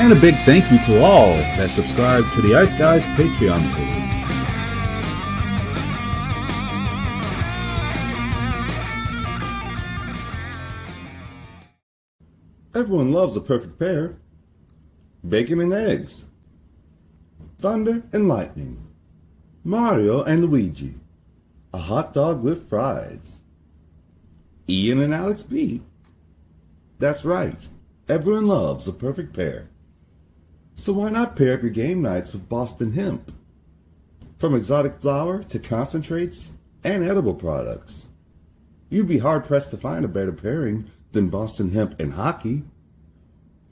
and a big thank you to all that subscribe to the Ice Guys Patreon page. Everyone loves a perfect pair. Bacon and eggs, thunder and lightning, Mario and Luigi, a hot dog with fries. Ian and Alex B. That's right. Everyone loves a perfect pair. So why not pair up your game nights with Boston Hemp? From exotic flower to concentrates and edible products, you'd be hard-pressed to find a better pairing than Boston Hemp and hockey.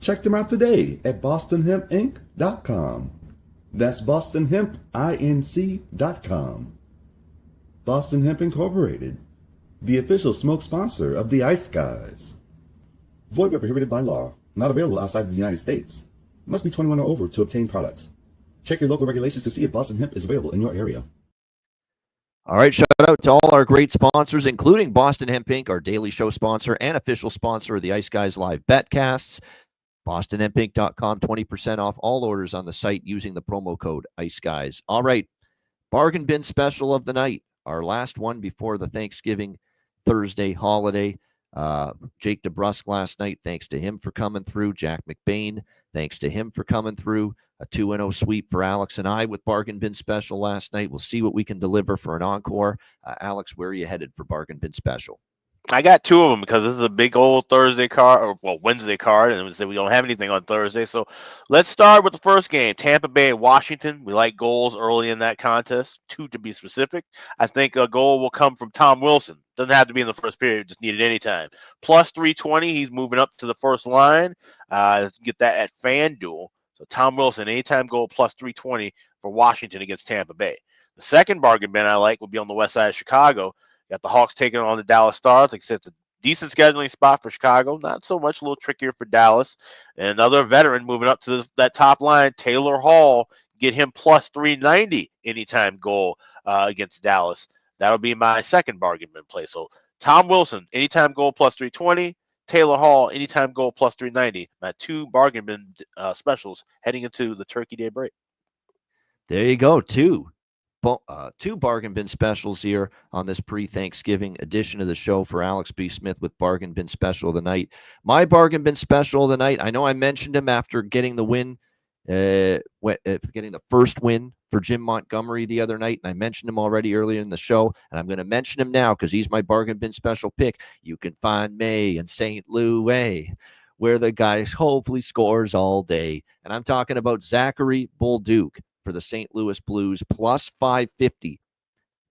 Check them out today at bostonhempinc.com. That's bostonhempinc.com. Boston Hemp Incorporated, the official smoke sponsor of the Ice Guys. Void where prohibited by law. Not available outside of the United States. Must be 21 or over to obtain products. Check your local regulations to see if Boston Hemp is available in your area. All right, shout out to all our great sponsors, including Boston Hemp Inc., our daily show sponsor and official sponsor of the Ice Guys Live Betcasts. BostonHempInc.com, 20% off all orders on the site using the promo code Ice Guys. All right, Bargain Bin Special of the night. Our last one before the Thanksgiving Thursday holiday. Jake DeBrusk last night, thanks to him for coming through. Jack McBain, thanks to him for coming through. A 2-0 sweep for Alex and I with Bargain Bin Special last night. We'll see what we can deliver for an encore. Alex, where are you headed for Bargain Bin Special? I got two of them because this is a big old Thursday card, or well, Wednesday card, and we don't have anything on Thursday. So let's start with the first game, Tampa Bay, Washington. We like goals early in that contest, two to be specific. I think a goal will come from Tom Wilson. Doesn't have to be in the first period, just need it anytime. Plus 320, he's moving up to the first line. Get that at FanDuel. So Tom Wilson, anytime goal plus 320 for Washington against Tampa Bay. The second bargain bin I like would be on the west side of Chicago. Got the Hawks taking on the Dallas Stars. Like I said, it's a decent scheduling spot for Chicago. Not so much, a little trickier for Dallas. And another veteran moving up to that top line, Taylor Hall. Get him plus 390 anytime goal against Dallas. That'll be my second bargain bin play. So Tom Wilson, anytime goal plus 320. Taylor Hall, anytime goal plus 390. My two bargain bin specials heading into the Turkey Day break. There you go. Two bargain bin specials here on this pre-Thanksgiving edition of the show for Alex B. Smith with bargain bin special of the night. My bargain bin special of the night, I know I mentioned him after getting the win, getting the first win for Jim Montgomery the other night, and I mentioned him already earlier in the show, and I'm going to mention him now because he's my bargain bin special pick. You can find me in St. Louis, where the guy hopefully scores all day, and I'm talking about Zachary Bolduc for the St. Louis Blues, plus 550.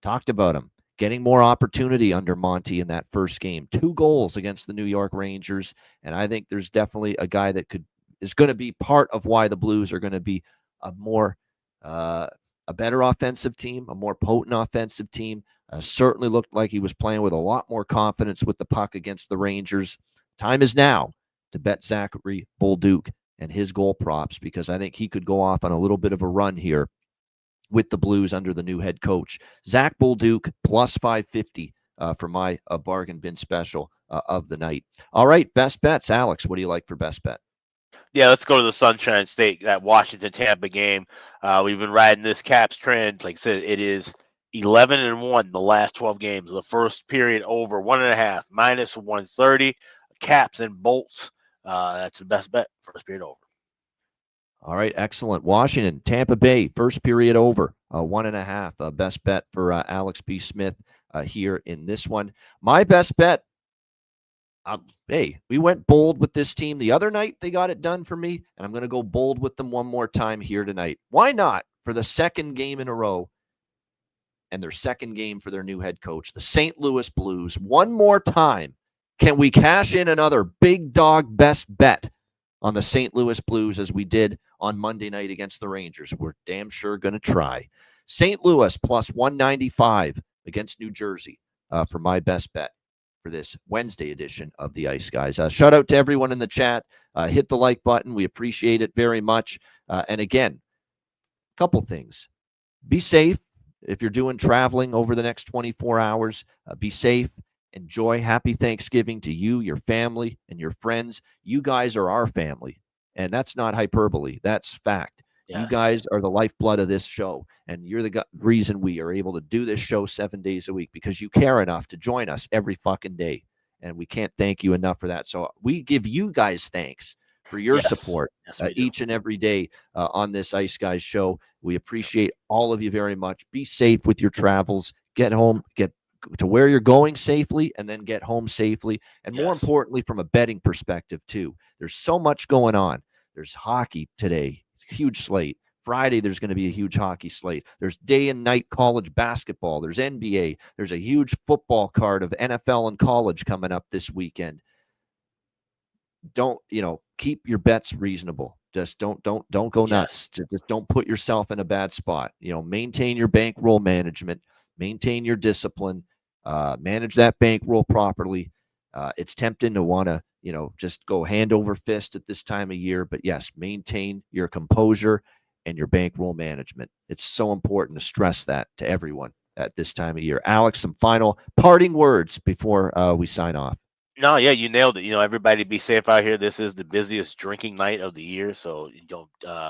Talked about him getting more opportunity under Monty in that first game. 2 goals against the New York Rangers, and I think there's definitely a guy that is going to be part of why the Blues are going to be a better offensive team, a more potent offensive team. Certainly looked like he was playing with a lot more confidence with the puck against the Rangers. Time is now to bet Zachary Bolduc and his goal props, because I think he could go off on a little bit of a run here with the Blues under the new head coach. Zach Bolduc, plus 550 for my bargain bin special of the night. All right, best bets. Alex, what do you like for best bet? Yeah, let's go to the Sunshine State, that Washington-Tampa game. We've been riding this Caps trend. Like I said, it is 11-1 the last 12 games. The first period over 1.5, minus 130. Caps and Bolts. That's the best bet. First period over. All right, excellent. Washington, Tampa Bay, first period over, 1.5. Best bet for Alex B. Smith here in this one. My best bet, hey, we went bold with this team the other night. They got it done for me, and I'm going to go bold with them one more time here tonight. Why not? For the second game in a row, and their second game for their new head coach, the St. Louis Blues. One more time, can we cash in another big dog best bet on the St. Louis Blues as we did on Monday night against the Rangers? We're damn sure going to try. St. Louis plus 195 against New Jersey for my best bet for this Wednesday edition of the Ice Guys. Shout out to everyone in the chat. Hit the like button. We appreciate it very much. And again, a couple things. Be safe if you're doing traveling over the next 24 hours. Be safe. Enjoy. Happy Thanksgiving to you, your family, and your friends. You guys are our family, and that's not hyperbole. That's fact. Yes. You guys are the lifeblood of this show, and you're the reason we are able to do this show 7 days a week, because you care enough to join us every fucking day, and we can't thank you enough for that. So we give you guys thanks for your support each and every day on this Ice Guys show. We appreciate all of you very much. Be safe with your travels. Get home, get to where you're going safely, and then get home safely. And more importantly, from a betting perspective too, there's so much going on. There's hockey today, huge slate. Friday, there's going to be a huge hockey slate. There's day and night college basketball. There's NBA. There's a huge football card of NFL and college coming up this weekend. Don't, keep your bets reasonable. Just don't go nuts. Just don't put yourself in a bad spot. Maintain your bankroll management, maintain your discipline, manage that bankroll properly. It's tempting to want to, just go hand over fist at this time of year, but yes, maintain your composure and your bankroll management. It's so important to stress that to everyone at this time of year. Alex, some final parting words before we sign off. No, yeah, you nailed it. Everybody be safe out here. This is the busiest drinking night of the year, so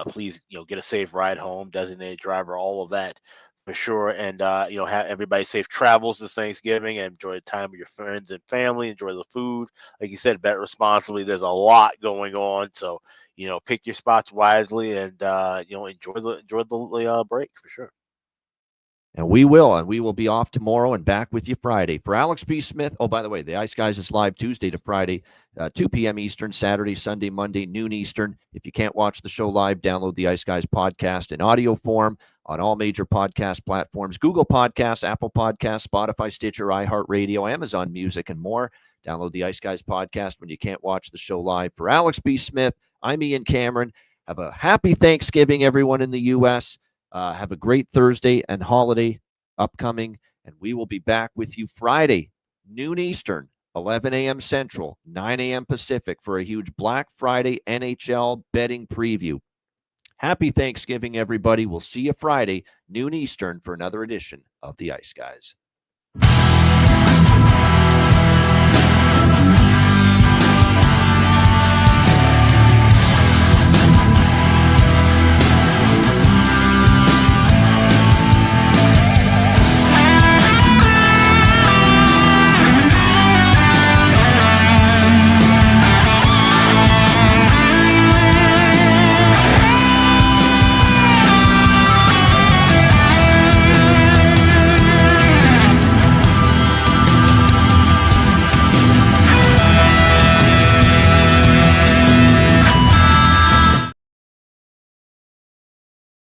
please, get a safe ride home, designated driver, all of that for sure. And have everybody safe travels this Thanksgiving, and enjoy the time with your friends and family. Enjoy the food, like you said, bet responsibly. There's a lot going on, so pick your spots wisely, and enjoy the break for sure. And we will be off tomorrow and back with you Friday. For Alex B. Smith, oh, by the way, the Ice Guys is live Tuesday to Friday, 2 p.m. Eastern, Saturday, Sunday, Monday, noon Eastern. If you can't watch the show live, download the Ice Guys podcast in audio form on all major podcast platforms, Google Podcasts, Apple Podcasts, Spotify, Stitcher, iHeartRadio, Amazon Music, and more. Download the Ice Guys podcast when you can't watch the show live. For Alex B. Smith, I'm Ian Cameron. Have a happy Thanksgiving, everyone in the U.S., have a great Thursday and holiday upcoming, and we will be back with you Friday, noon Eastern, 11 a.m. Central, 9 a.m. Pacific for a huge Black Friday NHL betting preview. Happy Thanksgiving, everybody. We'll see you Friday, noon Eastern, for another edition of the Ice Guys.